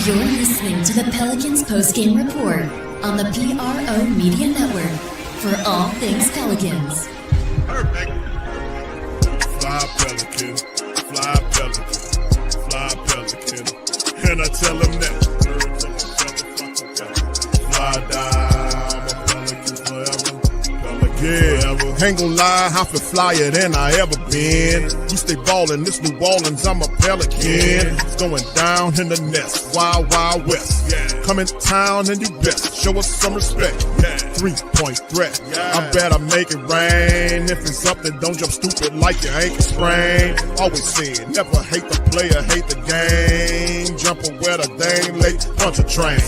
You're listening to the Pelicans postgame report on the PRO Media Network for all things Pelicans. Perfect. Fly Pelican, fly Pelican, fly Pelican. And I tell him that. Fly down, I'm a Pelican forever. Pelican forever. Ain't gon' lie, I feel flyer than I ever been. We stay ballin', this New Orleans, I'm a Pelican. It's going down in the nest, wild, wild west. Come in town and you best show us some respect. 3-point threat, I better make it rain. If it's up, then don't jump stupid like your ankle sprain. Always said, never hate the player, hate the game. Jumping where the dame late, punch a train.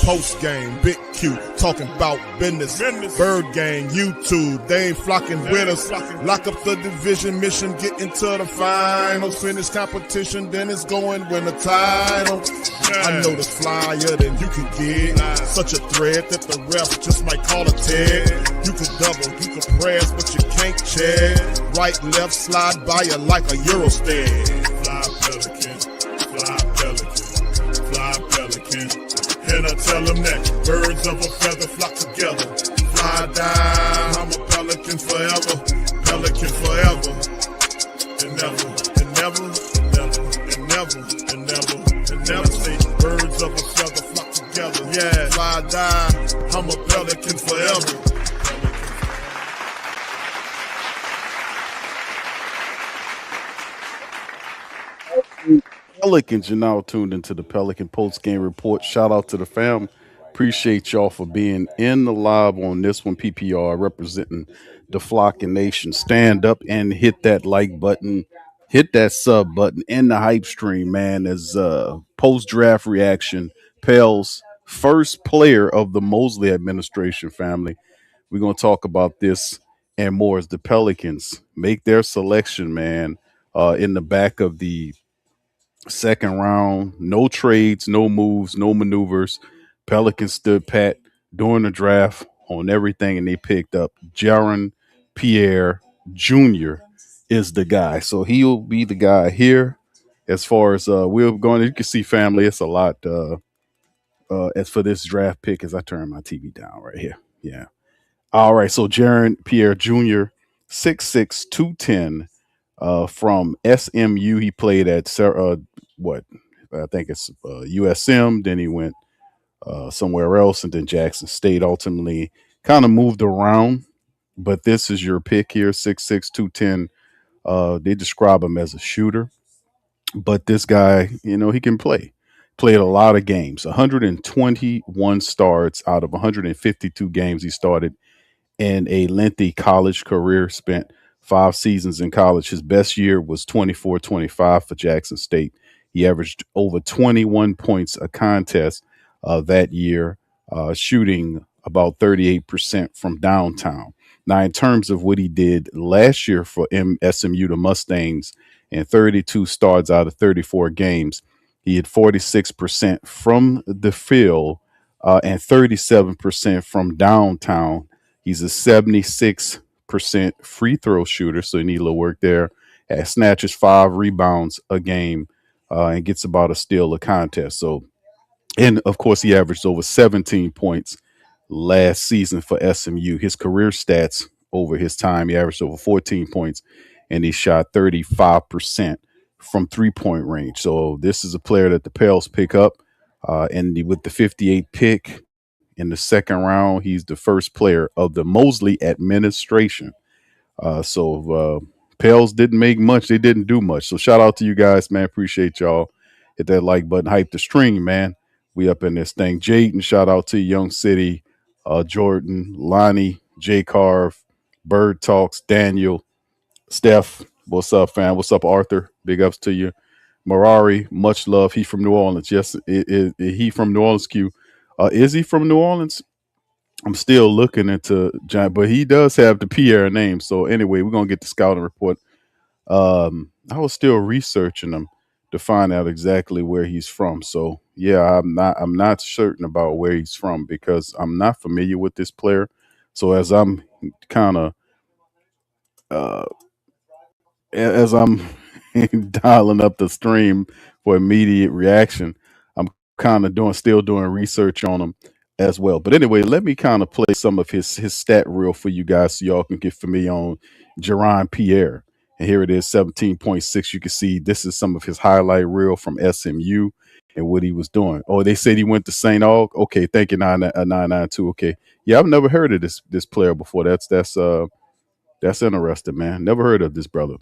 Post game, big Q, talking about business. Bird gang, YouTube, they ain't flocking with us. Lock up the division mission, get into the finals. Finish competition, then it's going win the title. I know this flyer than you can get. Such a threat that the refs just might call a tag. You could double, you could press, but you can't check. Right, left, slide by you like a Eurostag. Fly Pelican, fly Pelican, fly Pelican. And I tell them that birds of a feather flock together. Fly down, I'm a Pelican forever. Pelican forever. And never, and never, and never, and never, and never, and never say birds of a feather flock together. Yeah, fly down, I'm a Pelican forever. Pelicans, you're now tuned into the Pelican post-game report. Shout out to the fam. Appreciate y'all for being in the live on this one. PPR representing the Flocking Nation. Stand up and hit that like button, hit that sub button in the hype stream, man. As post-draft reaction, Pels first player of the Mosley administration, family. We're going to talk about this and more as the Pelicans make their selection, man, in the back of the second round. No trades, no moves, no maneuvers. Pelicans stood pat during the draft on everything, and they picked up Jaron Pierre Jr. is the guy. So he'll be the guy here. As far as we're going, you can see, family, it's a lot as for this draft pick as I turn my TV down right here. Yeah. All right. So Jaron Pierre Jr., 6'6", 210, from SMU. He played at I think it's USM. Then he went somewhere else, and then Jackson State. Ultimately, kind of moved around. But this is your pick here, 6'6", 210. They describe him as a shooter, but this guy, he can play. Played a lot of games, 121 starts out of 152 games he started in a lengthy college career. Spent 5 seasons in college. His best year was 24-25 for Jackson State. He averaged over 21 points a contest that year, shooting about 38% from downtown. Now, in terms of what he did last year for SMU, the Mustangs, in 32 starts out of 34 games, he had 46% from the field and 37% from downtown. He's a 76% free throw shooter, so you need a little work there. Snatches 5 rebounds a game and gets about a steal a contest. So, and of course, he averaged over 17 points last season for SMU. His career stats over his time, he averaged over 14 points, and he shot 35% from 3-point range. So this is a player that the Pels pick up, and with the 58 pick in the second round, he's the first player of the Mosley administration. So Pels didn't make much. They didn't do much. So shout out to you guys, man. Appreciate y'all. Hit that like button, hype the stream, man. We up in this thing. Jaden, shout out to Young City, Jordan, Lonnie, J Carve, Bird Talks, Daniel, Steph. What's up, fam? What's up, Arthur? Big ups to you. Marari, much love. He from New Orleans. Yes, he from New Orleans, Q. Is he from New Orleans? I'm still looking into John, but he does have the Pierre name. So anyway, we're gonna get the scouting report. I was still researching him to find out exactly where he's from. So yeah, I'm not certain about where he's from because I'm not familiar with this player. So as I'm kind of as I'm dialing up the stream for immediate reaction, I'm kind of still doing research on him as well. But anyway, let me kind of play some of his stat reel for you guys so y'all can get familiar on Jerron Pierre. And here it is, 17.6. You can see this is some of his highlight reel from SMU and what he was doing. Oh, they said he went to St. Aug. Okay, thank you, 992. Okay. Yeah, I've never heard of this player before. That's interesting, man. Never heard of this brother.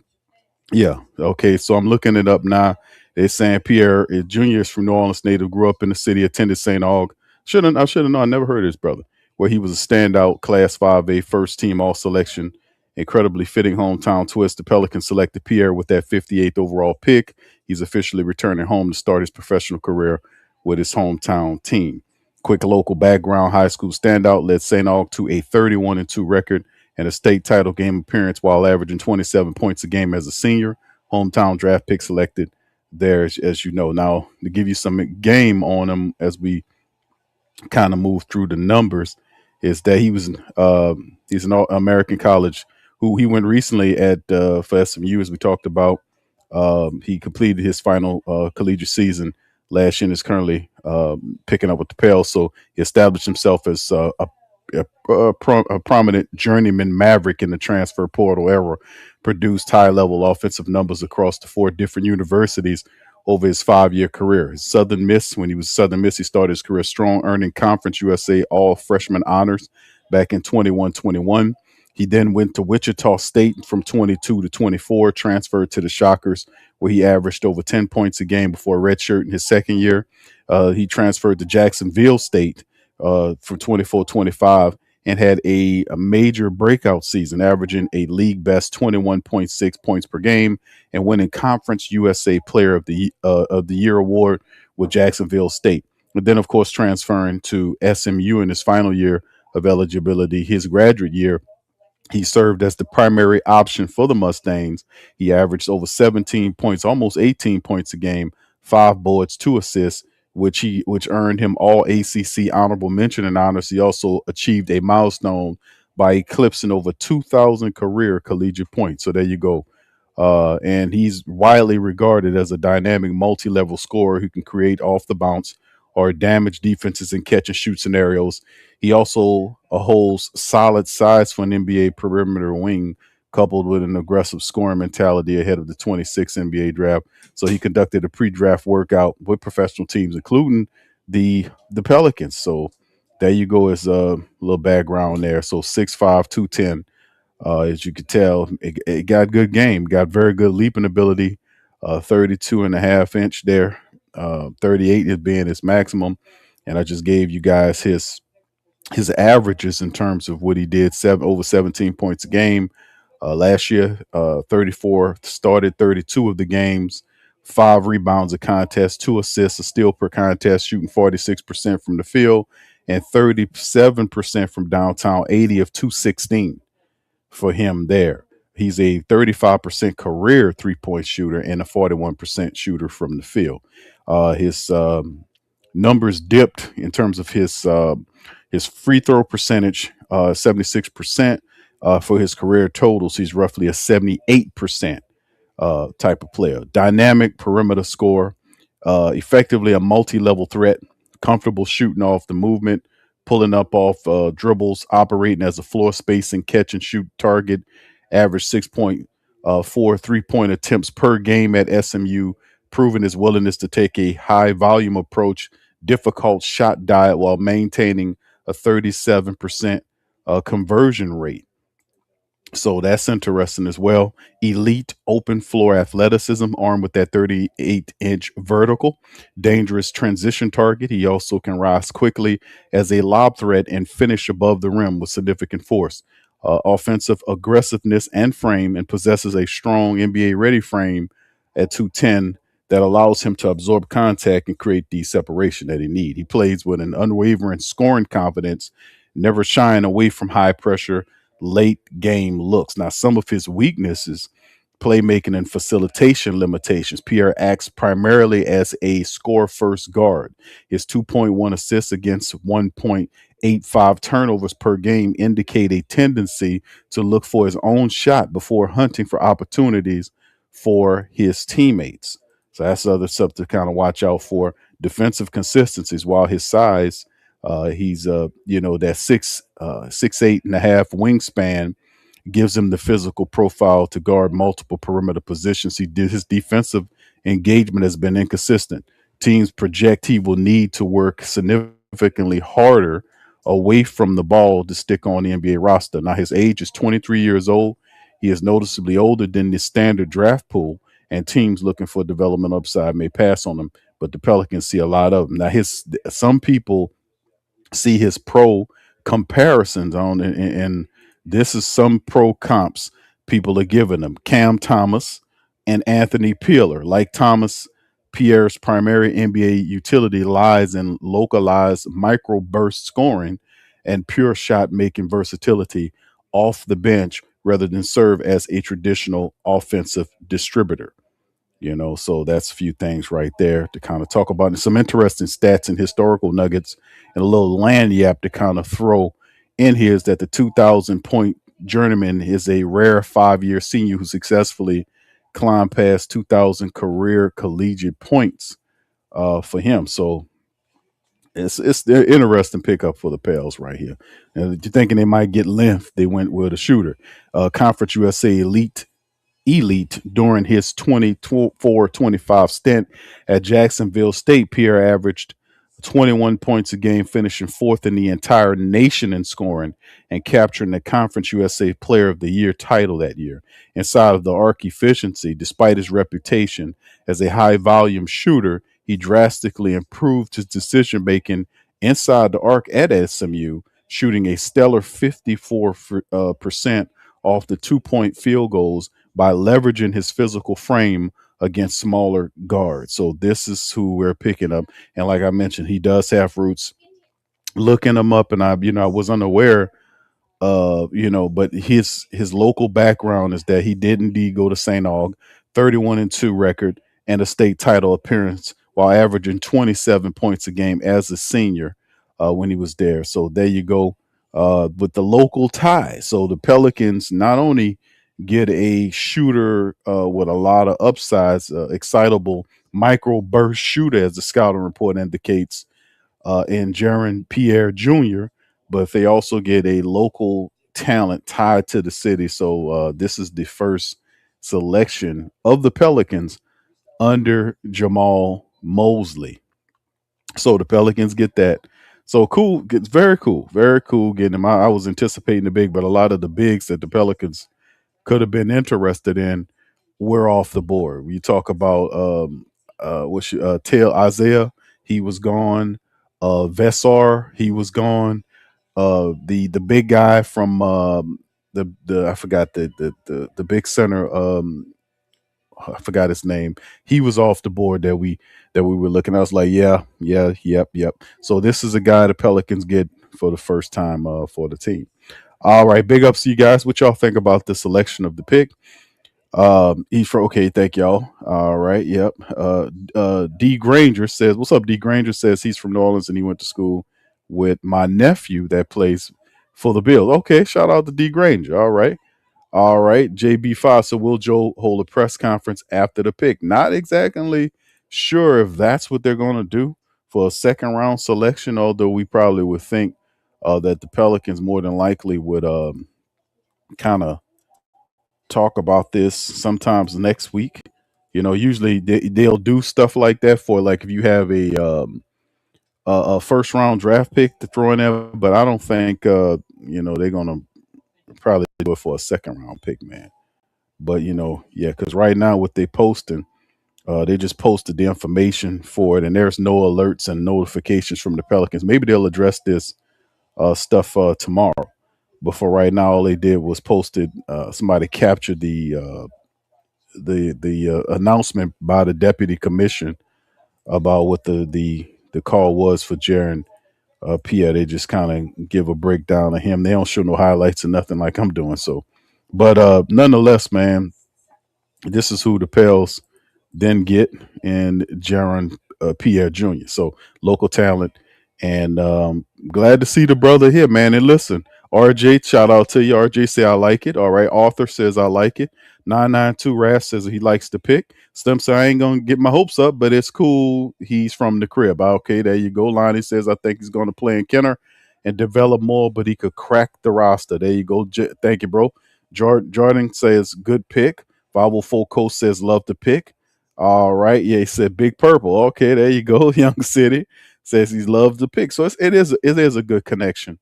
Yeah. Okay. So I'm looking it up now. They're saying Pierre is junior is from New Orleans native, grew up in the city, attended St. Aug. I should have known. I never heard of this brother. Where he was a standout Class 5A first team all selection. Incredibly fitting hometown twist. The Pelicans selected Pierre with that 58th overall pick. He's officially returning home to start his professional career with his hometown team. Quick local background, high school standout, led St. Aug to a 31-2 record and a state title game appearance while averaging 27 points a game as a senior. Hometown draft pick selected there, as you know. Now, to give you some game on him as we kind of move through the numbers, is that he's an American college who he went recently at for SMU, as we talked about. He completed his final collegiate season last year and is currently picking up with the Pels. So he established himself as a prominent journeyman maverick in the transfer portal era, produced high-level offensive numbers across the 4 different universities over his 5-year career. His Southern Miss, when he was Southern Miss, he started his career strong, earning Conference USA All-Freshman honors back in 21-21. He then went to Wichita State from 22 to 24, transferred to the Shockers, where he averaged over 10 points a game before redshirt in his second year. He transferred to Jacksonville State from 24-25 and had a major breakout season, averaging a league best 21.6 points per game and winning Conference USA Player of the Year award with Jacksonville State. And then, of course, transferring to SMU in his final year of eligibility, his graduate year. He served as the primary option for the Mustangs. He averaged over 17 points, almost 18 points a game, 5 boards, 2 assists, which earned him all ACC honorable mention and honors. He also achieved a milestone by eclipsing over 2,000 career collegiate points. So there you go. And he's widely regarded as a dynamic multi-level scorer who can create off the bounce or damage defenses in catch and shoot scenarios. He also holds solid size for an NBA perimeter wing, coupled with an aggressive scoring mentality ahead of the 26th NBA draft. So he conducted a pre-draft workout with professional teams, including the Pelicans. So there you go, as a little background there. So 6'5", 210. As you could tell, it got good game, got very good leaping ability, 32.5-inch there. 38 is being his maximum. And I just gave you guys his averages in terms of what he did, over 17 points a game. Last year, 34, started 32 of the games, 5 rebounds a contest, 2 assists, a steal per contest, shooting 46% from the field and 37% from downtown, 80 of 216 for him there. He's a 35% career 3-point shooter and a 41% shooter from the field. His numbers dipped in terms of his free throw percentage, 76%. For his career totals, he's roughly a 78% type of player. Dynamic perimeter scorer, effectively a multi-level threat, comfortable shooting off the movement, pulling up off dribbles, operating as a floor spacing catch and shoot target, average 6.4 3-point attempts per game at SMU, proving his willingness to take a high volume approach, difficult shot diet while maintaining a 37% conversion rate. So that's interesting as well. Elite open floor athleticism, armed with that 38-inch vertical, dangerous transition target. He also can rise quickly as a lob threat and finish above the rim with significant force. Offensive aggressiveness and frame, and possesses a strong NBA-ready frame at 210 that allows him to absorb contact and create the separation that he needs. He plays with an unwavering scoring confidence, never shying away from high pressure, late game looks. Now, some of his weaknesses, playmaking and facilitation limitations. Pierre acts primarily as a score-first guard. His 2.1 assists against 1.85 turnovers per game indicate a tendency to look for his own shot before hunting for opportunities for his teammates. So that's other stuff to kind of watch out for. defensive consistencies. While his size, he's that 6'8" wingspan gives him the physical profile to guard multiple perimeter positions. His defensive engagement has been inconsistent. Teams project he will need to work significantly harder away from the ball to stick on the NBA roster. Now his age is 23 years old. He is noticeably older than the standard draft pool, and teams looking for development upside may pass on him. But the Pelicans see a lot of him. Now some people see his pro comparisons on, and this is some pro comps people are giving him. Cam Thomas and Anthony Peeler. Like Thomas, Pierre's primary NBA utility lies in localized microburst scoring and pure shot making versatility off the bench rather than serve as a traditional offensive distributor. So that's a few things right there to kind of talk about, and some interesting stats and historical nuggets, and a little land yap to kind of throw in here is that the 2,000-point journeyman is a rare 5-year senior who successfully climbed past 2,000 career collegiate points for him. So it's an interesting pickup for the Pels right here. And you're thinking they might get length, they went with a shooter. Conference USA elite during his 24-25 stint at Jacksonville State. Pierre averaged 21 points a game, finishing fourth in the entire nation in scoring and capturing the Conference USA Player of the Year title that year. Inside of the arc efficiency, despite his reputation as a high volume shooter, he drastically improved his decision making inside the arc at SMU, shooting a stellar 54% off the 2-point field goals by leveraging his physical frame against smaller guards. So this is who we're picking up. And like I mentioned, he does have roots. Looking him up, and I was unaware but his local background is that he did indeed go to St. Aug, 31-2 record and a state title appearance while averaging 27 points a game as a senior when he was there. So there you go with the local tie. So the Pelicans not only get a shooter with a lot of upsides, excitable micro burst shooter, as the scouting report indicates, in Jaron Pierre Jr., but they also get a local talent tied to the city. So this is the first selection of the Pelicans under Jamahl Mosley. So the Pelicans get that. So cool. It's very cool. Very cool getting them. I was anticipating the big, but a lot of the bigs that the Pelicans could have been interested in were off the board. We talk about Tail Isaiah, he was gone. Vesar, he was gone. The big guy from the I forgot the big center. I forgot his name. He was off the board that we were looking. I was like, yeah, yep. So this is a guy the Pelicans get for the first time for the team. All right, big ups to you guys. What y'all think about the selection of the pick? He's for okay, thank y'all. All right, yep. D Granger says, "What's up?" D Granger says he's from New Orleans and he went to school with my nephew that plays for the Bills. Okay, shout out to D Granger. All right. JB5. So will Joe hold a press conference after the pick? Not exactly sure if that's what they're going to do for a second round selection, although we probably would think that the Pelicans more than likely would kind of talk about this sometimes next week. Usually they'll do stuff like that for, like, if you have a first round draft pick to throw in there, but I don't think they're gonna probably do it for a second round pick, man. But yeah, because right now what they posting, they just posted the information for it, and there's no alerts and notifications from the Pelicans. Maybe they'll address this stuff tomorrow. But for right now, all they did was posted. Somebody captured the announcement by the deputy commission about what the call was for Jaron Pierre. They just kind of give a breakdown of him. They don't show no highlights or nothing like I'm doing. So, but nonetheless, man, this is who the Pels then get, and Jaron Pierre Jr. So local talent, and glad to see the brother here, man. And listen, RJ, shout out to you. RJ say I like it. All right. Arthur says I like it. 992 Ras says he likes the pick. Stem says I ain't gonna get my hopes up, but it's cool. He's from the crib. Okay, there you go. Lonnie says I think he's gonna play in Kenner and develop more, but he could crack the roster. There you go. Thank you, bro. Jordan says good pick. 504 Coast says love the pick. All right. Yeah, he said Big Purple. Okay, there you go. Young City says he loves the pick. So it is a good connection.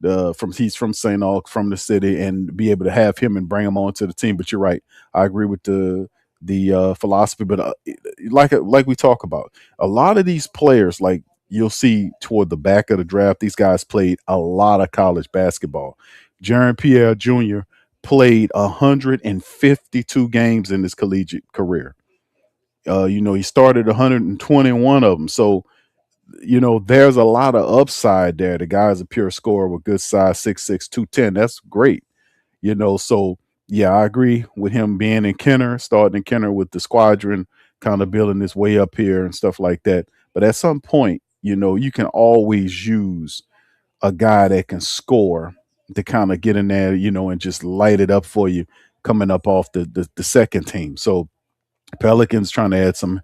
From he's from St. Aug, from the city, and be able to have him and bring him onto the team. But you're right. I agree with the philosophy. But like we talk about, a lot of these players, like you'll see toward the back of the draft, these guys played a lot of college basketball. Jaron Pierre Jr. played 152 games in his collegiate career. He started 121 of them. So, there's a lot of upside there. The guy's a pure scorer with good size, 6'6", 210. That's great. So yeah, I agree with him being in Kenner, starting in Kenner with the squadron, kind of building his way up here and stuff like that. But at some point, you can always use a guy that can score to kind of get in there, and just light it up for you coming up off the second team. So Pelicans trying to add some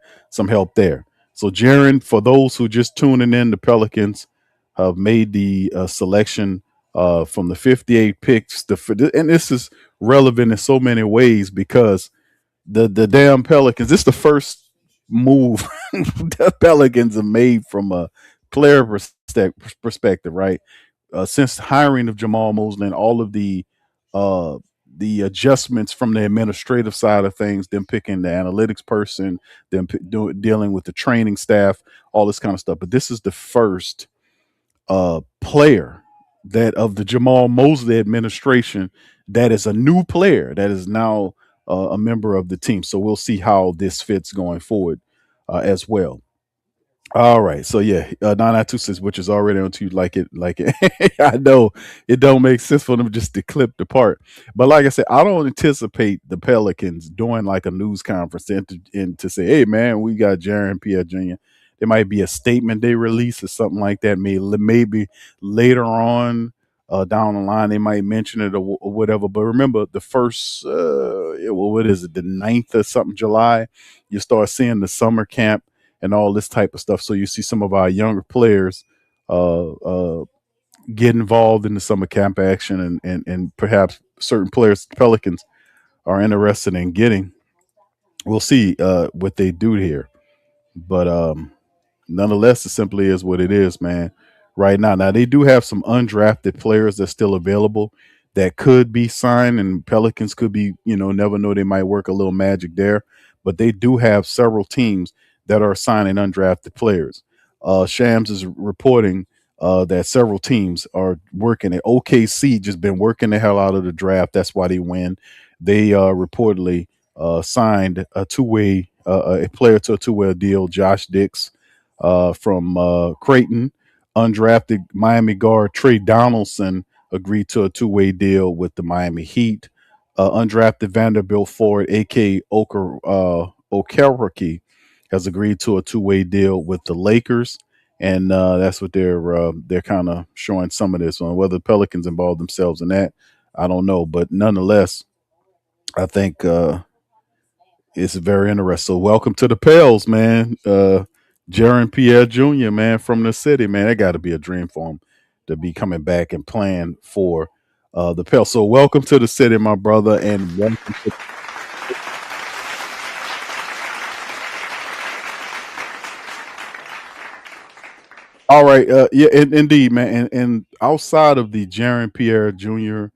help there. So Jaron, for those who just tuning in, the Pelicans have made the selection from the 58 picks. And this is relevant in so many ways because the damn Pelicans. This is the first move the Pelicans have made from a player perspective, right? Since hiring of Jamahl Mosley and all of the adjustments from the administrative side of things, them picking the analytics person, them dealing with the training staff, all this kind of stuff. But this is the first player that of the Jamahl Mosley administration that is a new player that is now a member of the team. So we'll see how this fits going forward as well. All right, so yeah, 992 which is already on to like it. I know it don't make sense for them just to clip the part, but like I said, I don't anticipate the Pelicans doing like a news conference and to say, "Hey, man, we got Jaron Pierre Jr." There might be a statement they release or something like that. Maybe later on down the line they might mention it or whatever. But remember, the first, what is it, the 9th or something, July, you start seeing the summer camp and all this type of stuff. So you see some of our younger players get involved in the summer camp action, and perhaps certain players, the Pelicans, are interested in getting. We'll see what they do here, but nonetheless, it simply is what it is, man. Right now, they do have some undrafted players that's still available that could be signed, and Pelicans could be, never know, they might work a little magic there. But they do have several teams that are signing undrafted players. Shams is reporting that several teams are working it. OKC just been working the hell out of the draft. That's why they win. They reportedly signed a player to a two-way deal, Josh Dix from Creighton. Undrafted Miami guard Trey Donaldson agreed to a two-way deal with the Miami Heat. Undrafted Vanderbilt forward A.K. Okereke has agreed to a two-way deal with the Lakers, and that's what they're kind of showing some of this on. Whether the Pelicans involve themselves in that, I don't know, but nonetheless, I think it's very interesting. So welcome to the Pels, man. Jaron Pierre Jr., man, from the city, man. That got to be a dream for him to be coming back and playing for the Pels. So welcome to the city, my brother, and welcome to. All right, yeah, indeed, man. And outside of the Jaron Pierre Jr.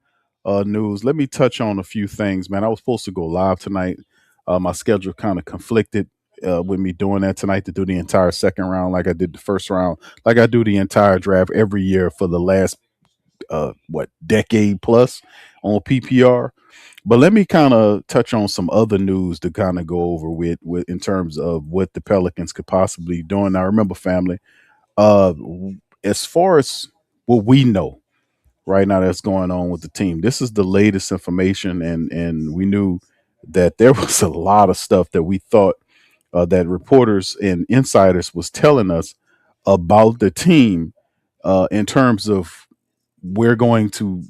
News, let me touch on a few things, man. I was supposed to go live tonight. My schedule kind of conflicted with me doing that tonight to do the entire second round, like I did the first round, like I do the entire draft every year for the last decade plus on PPR. But let me kind of touch on some other news to kind of go over with in terms of what the Pelicans could possibly be doing. Now, remember, family, uh, as far as what we know right now that's going on with the team, this is the latest information, and we knew that there was a lot of stuff that we thought that reporters and insiders was telling us about the team in terms of we're going to,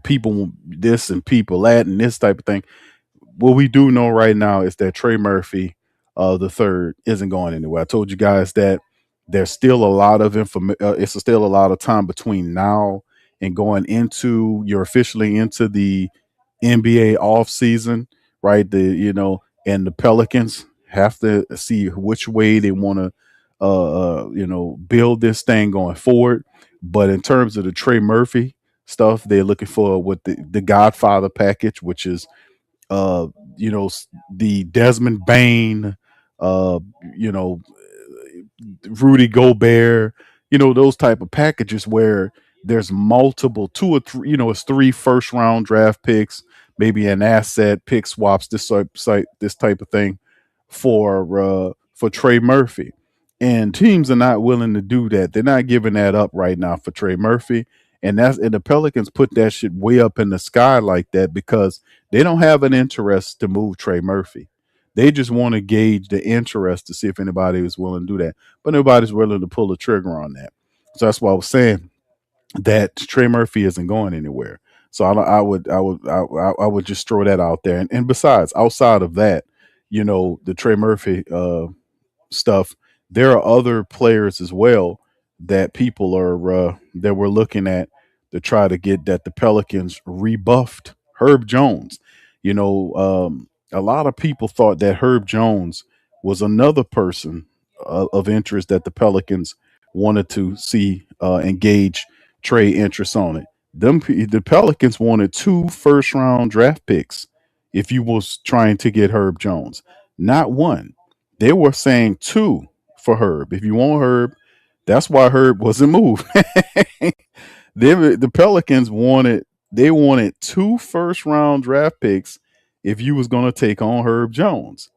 people this and people that and this type of thing. What we do know right now is that Trey Murphy, the third, isn't going anywhere. I told you guys that there's still a lot of it's still a lot of time between now and going into you're officially into the NBA off season, right? And the Pelicans have to see which way they want to, build this thing going forward. But in terms of the Trey Murphy stuff, they're looking for what the Godfather package, which is uh the Desmond Bain, uh you know Rudy Gobert, those type of packages where there's multiple two or three, it's three first round draft picks, maybe an asset pick swaps, this type of thing for Trey Murphy. And teams are not willing to do that. They're not giving that up right now for Trey Murphy. And the Pelicans put that shit way up in the sky like that because they don't have an interest to move Trey Murphy. They just want to gauge the interest to see if anybody is willing to do that. But nobody's willing to pull the trigger on that. So that's why I was saying that Trey Murphy isn't going anywhere. So I would just throw that out there. And besides, outside of that, the Trey Murphy stuff, there are other players as well that people are that we're looking at to try to get that the Pelicans rebuffed. Herb Jones, a lot of people thought that Herb Jones was another person of interest that the Pelicans wanted to see engage Trey interest on it. The Pelicans wanted two first round draft picks if you was trying to get Herb Jones, not one. They were saying two for Herb. If you want Herb, that's why Herb wasn't moved. The Pelicans wanted two first round draft picks if you was going to take on Herb Jones.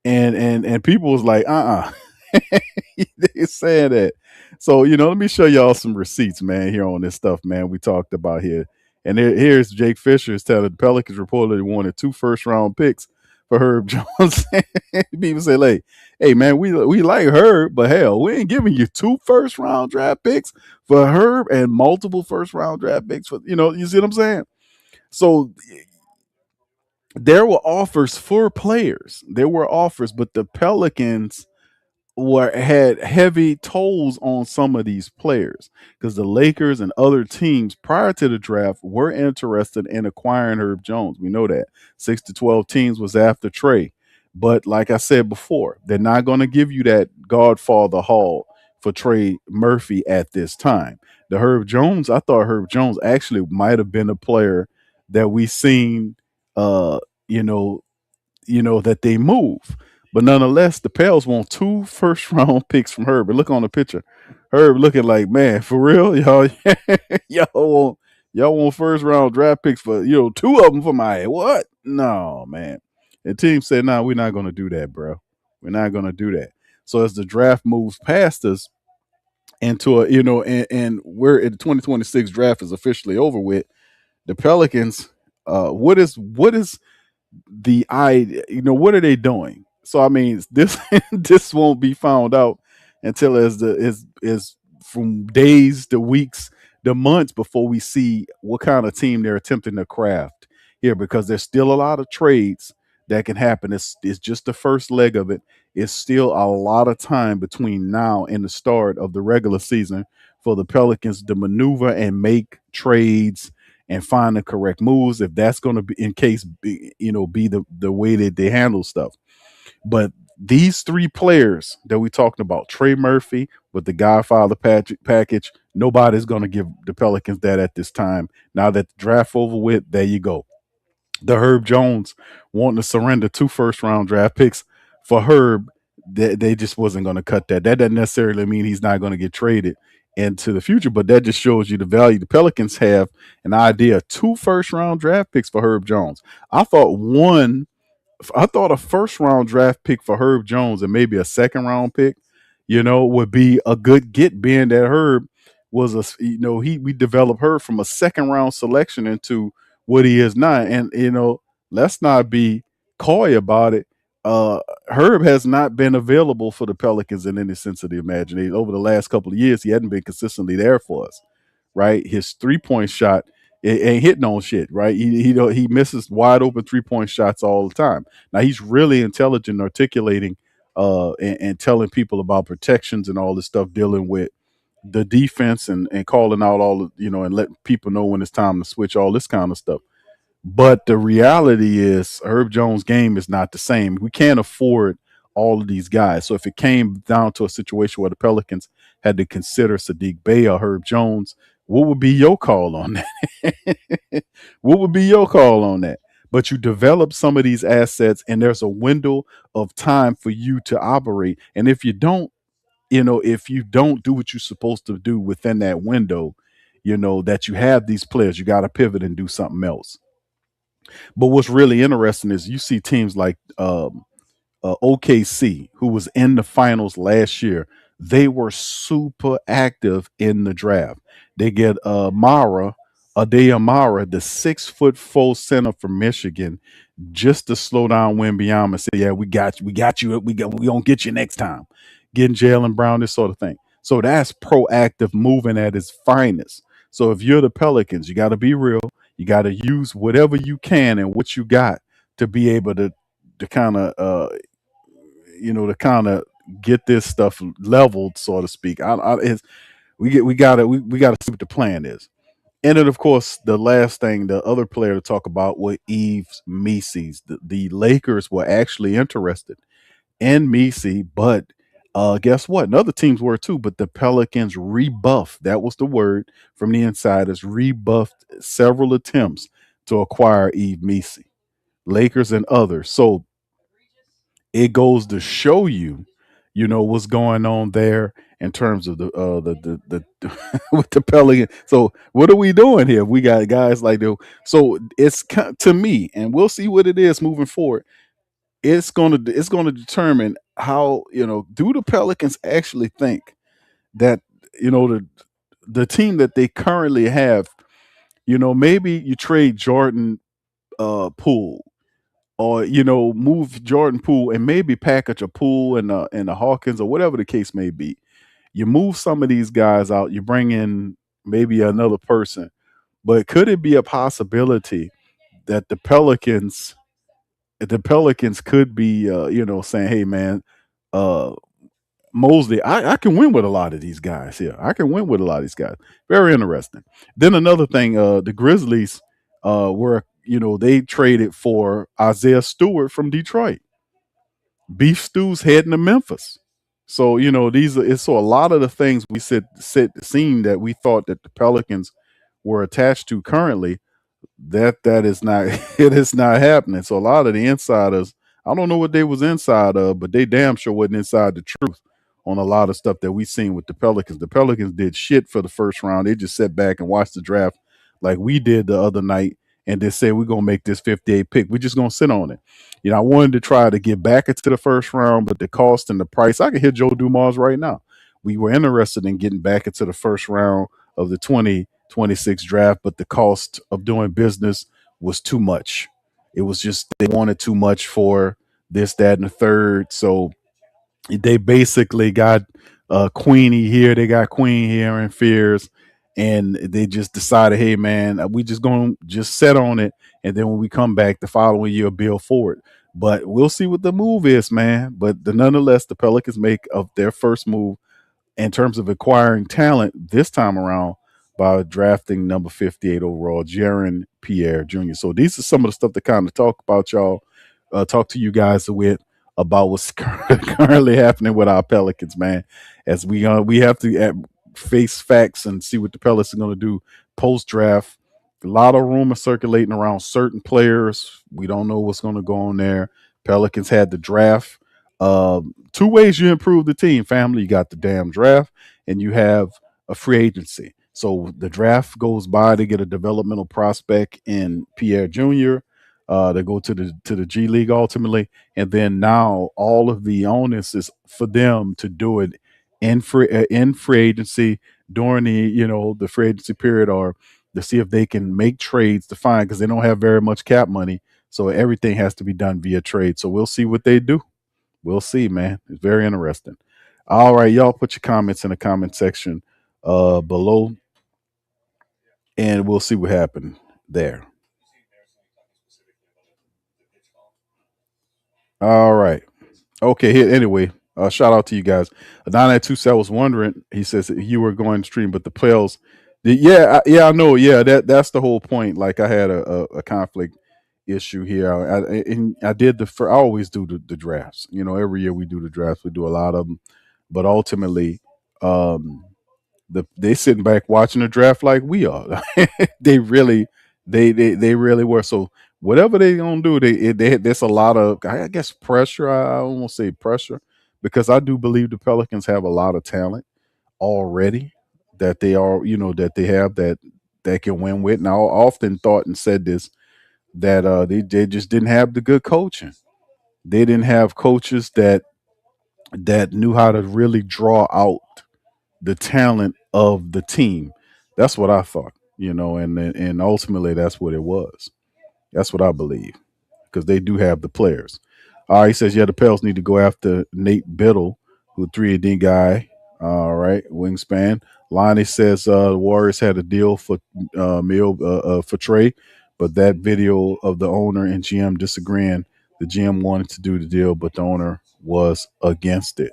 And people was like, they saying that. So, let me show y'all some receipts, man, here on this stuff, man, we talked about here. And here's Jake Fisher is telling the Pelicans reportedly wanted two first round picks for Herb Jones. People say, like, hey, man, we like Herb, but hell, we ain't giving you two first round draft picks for Herb and multiple first round draft picks for, you see what I'm saying? So there were offers for players. There were offers, but the Pelicans had heavy tolls on some of these players because the Lakers and other teams prior to the draft were interested in acquiring Herb Jones. We know that 6 to 12 teams was after Trey, but like I said before, they're not going to give you that Godfather haul for Trey Murphy at this time. The Herb Jones, I thought Herb Jones actually might have been a player that we seen, uh, you know, that they move. But nonetheless, the Pels want two first round picks from Herb. And look on the picture. Herb looking like, man, for real, y'all, y'all want first round draft picks for, two of them for my head. What? No, man. The team said, no, we're not going to do that, bro. We're not going to do that. So as the draft moves past us into and we're in the 2026 draft is officially over with, the Pelicans, what is the idea, what are they doing? So I mean, this this won't be found out until is from days to weeks to months before we see what kind of team they're attempting to craft here, because there's still a lot of trades that can happen. It's just the first leg of it. It's still a lot of time between now and the start of the regular season for the Pelicans to maneuver and make trades and find the correct moves, if that's going to be be the way that they handle stuff. But these three players that we talking about, Trey Murphy with the Godfather package, nobody's going to give the Pelicans that at this time. Now that the draft over with, there you go. The Herb Jones wanting to surrender two first round draft picks for Herb, they just wasn't going to cut that. That doesn't necessarily mean he's not going to get traded into the future, but that just shows you the value. The Pelicans have an idea of two first round draft picks for Herb Jones. I thought a first round draft pick for Herb Jones and maybe a second round pick, would be a good get, being that Herb was we developed Herb from a second round selection into what he is now. And let's not be coy about it. Herb has not been available for the Pelicans in any sense of the imagination. Over the last couple of years, he hadn't been consistently there for us. right? His 3-point shot ain't hitting on shit, right? He misses wide open 3-point shots all the time. Now he's really intelligent, articulating and telling people about protections and all this stuff, dealing with the defense and calling out all of, and letting people know when it's time to switch, all this kind of stuff. But the reality is Herb Jones' game is not the same. We can't afford all of these guys. So if it came down to a situation where the Pelicans had to consider Sadiq Bey or Herb Jones, what would be your call on that? What would be your call on that? But you develop some of these assets, and there's a window of time for you to operate. And if you don't do what you're supposed to do within that window, that you have these players, you got to pivot and do something else. But what's really interesting is you see teams like OKC, who was in the finals last year. They were super active in the draft. They get Adea Mara, the 6'4" center from Michigan, just to slow down Wembanyama and say, "Yeah, we got you. We gonna get you next time." Getting Jalen Brown, this sort of thing. So that's proactive moving at its finest. So if you're the Pelicans, you got to be real. You got to use whatever you can and what you got to be able to kind of to kind of get this stuff leveled, so to speak. We gotta see what the plan is. And then, of course, the last thing, the other player to talk about was Yves Mises. The Lakers were actually interested in Misi, but guess what? And other teams were too, but the Pelicans rebuffed. That was the word from the insiders. Rebuffed several attempts to acquire Yves Misi, Lakers and others. So it goes to show you, what's going on there in terms of the with the Pelican. So what are we doing here? We got guys like the so it's to me, and we'll see what it is moving forward. It's gonna determine how do the Pelicans actually think that the team that they currently have. Maybe you trade Jordan Poole, or move Jordan Poole and maybe package a Poole and a Hawkins or whatever the case may be. You move some of these guys out, you bring in maybe another person, but could it be a possibility that the Pelicans could be saying, "Hey man, uh Mosley, I can win with a lot of these guys here. I can win with a lot of these guys." Very interesting. Then another thing, the Grizzlies were they traded for Isaiah Stewart from Detroit. Beef Stew's heading to Memphis. So so a lot of the things we seen that we thought that the Pelicans were attached to currently, that is not it is not happening. So a lot of the insiders, I don't know what they was inside of, but they damn sure wasn't inside the truth on a lot of stuff that we seen with the Pelicans. The Pelicans did shit for the first round. They just sat back and watched the draft like we did the other night and they said we're gonna make this 58 pick. We're just gonna sit on it. I wanted to try to get back into the first round, but the cost and the price, I can hit Joe Dumars right now. We were interested in getting back into the first round of the 2026 draft, but the cost of doing business was too much. It was just they wanted too much for this, that, and the third. So they basically got Queenie here, they got Queen here in Fears, and they just decided, hey man, we just gonna just set on it, and then when we come back the following year, build forward. But we'll see what the move is, man. But nonetheless, the Pelicans make of their first move in terms of acquiring talent this time around by drafting number 58 overall, Jaron Pierre Jr. So these are some of the stuff to kind of talk to you guys with about what's currently happening with our Pelicans, man. As we have to face facts and see what the Pelicans are going to do post draft. A lot of rumors circulating around certain players. We don't know what's going to go on there. Pelicans had the draft. Two ways you improve the team, family. You got the damn draft, and you have a free agency. So the draft goes by, they get a developmental prospect in Pierre Jr. They go to the G League ultimately, and then now all of the onus is for them to do it in free agency during the free agency period, or to see if they can make trades to find, because they don't have very much cap money, so everything has to be done via trade. So we'll see what they do. We'll see, man. It's very interesting. All right, y'all, put your comments in the comment section below. and we'll see what happened there. All right. Okay. Here. Anyway, shout out to you guys. 992 was wondering. He says that you were going to stream, but the players. Yeah, I know. Yeah, that's the whole point. Like I had a conflict issue here. And I did I always do the drafts. Every year we do the drafts. We do a lot of them, but ultimately, um, they sitting back watching the draft like we are. they really, they really were. So whatever they gonna do, there's a lot of, I guess, pressure. I won't say pressure, because I do believe the Pelicans have a lot of talent already that they are, that they have that can win with. And I often thought and said this, that they just didn't have the good coaching. They didn't have coaches that knew how to really draw out the talent of the team. That's what I thought, and ultimately that's what it was. That's what I believe, because they do have the players. He says, yeah, the Pels need to go after Nate Biddle, who 3D guy. All right, wingspan. Lonnie says the Warriors had a deal for Trey, but that video of the owner and GM disagreeing. The GM wanted to do the deal, but the owner was against it.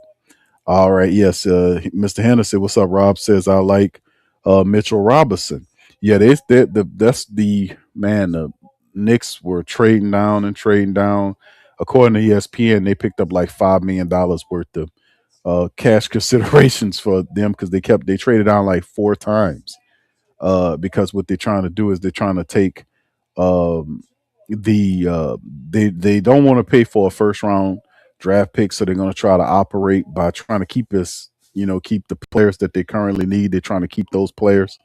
All right. Yes. Mr. Henderson, what's up? Rob says, I like Mitchell Robinson. Yeah, that's the man. The Knicks were trading down and trading down. According to ESPN, they picked up like $5 million worth of cash considerations for them, because they traded down like 4 times. Because what they're trying to do is they're trying to take um, they don't want to pay for a first round draft pick, so they're going to try to operate by trying to keep the players that they currently need. They're trying to keep those players.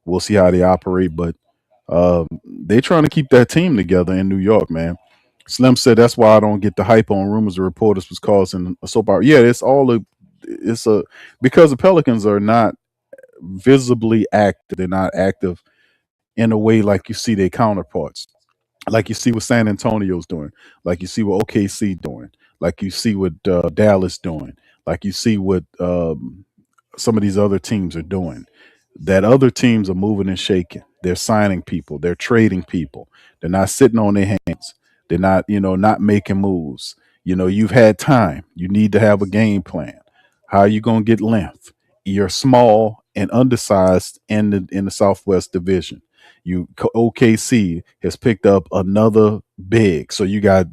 We'll see how they operate, but they're trying to keep that team together in New York, man. Slim said that's why I don't get the hype on rumors the reporters was causing a soap opera. Yeah, it's a because the Pelicans are not visibly active. They're not active in a way like you see their counterparts, like you see what San Antonio's doing, like you see what OKC doing, like you see what Dallas doing, like you see what some of these other teams are doing. That other teams are moving and shaking. They're signing people. They're trading people. They're not sitting on their hands. They're not, not making moves. You've had time. You need to have a game plan. How are you going to get length? You're small and undersized in the Southwest Division. OKC has picked up another big. So you got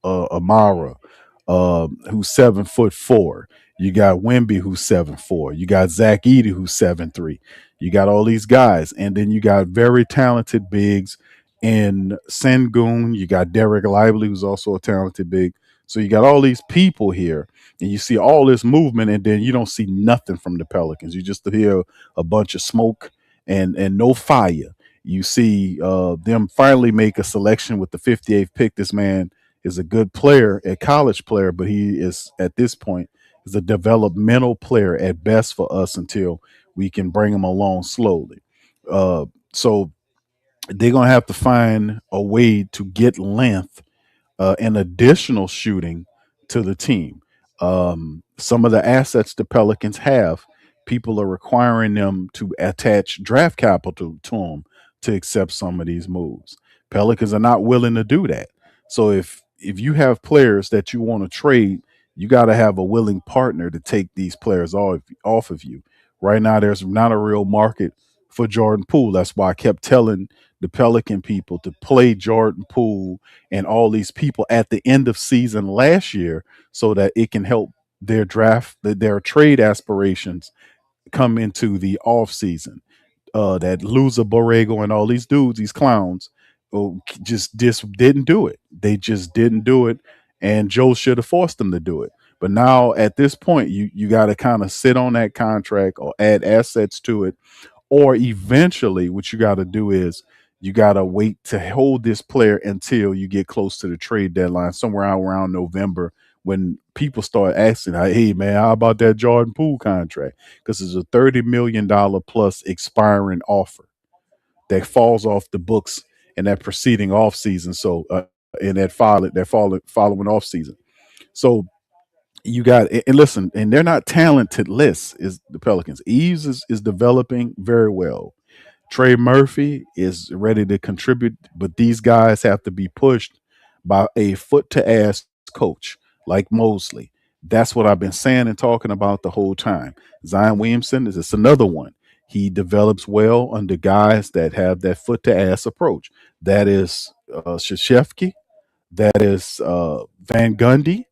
Amara, who's 7'4". You got Wemby, who's 7'4". You got Zach Edey, who's 7'3". You got all these guys, and then you got very talented bigs in Sengun. You got Derek Lively, who's also a talented big. So you got all these people here, and you see all this movement, and then you don't see nothing from the Pelicans. You just hear a bunch of smoke and no fire. You see them finally make a selection with the 58th pick. This man is a good player, a college player, but he is at this point is a developmental player at best for us until we can bring him along slowly. So they're gonna have to find a way to get length and additional shooting to the team. Some of the assets the Pelicans have, people are requiring them to attach draft capital to them to accept some of these moves. Pelicans are not willing to do that. So if you have players that you want to trade, you got to have a willing partner to take these players off of you. Right now, there's not a real market for Jordan Poole. That's why I kept telling the Pelican people to play Jordan Poole and all these people at the end of season last year, so that it can help their their trade aspirations come into the off season. That loser Borrego and all these dudes, these clowns, just didn't do it. They just didn't do it, and Joe should have forced them to do it. But now at this point, you got to kind of sit on that contract or add assets to it, or eventually, what you got to do is you got to wait to hold this player until you get close to the trade deadline, somewhere around November, when people start asking, hey, man, how about that Jordan Poole contract? Because it's a $30 million plus expiring offer that falls off the books in that preceding off season. So, in that following off season. So, you got, and listen, and they're not talented lists, is the Pelicans. Eves is developing very well. Trey Murphy is ready to contribute, but these guys have to be pushed by a foot to ass coach like Mosley. That's what I've been saying and talking about the whole time. Zion Williamson is just another one. He develops well under guys that have that foot to ass approach. That is Krzyzewski. That is Van Gundy.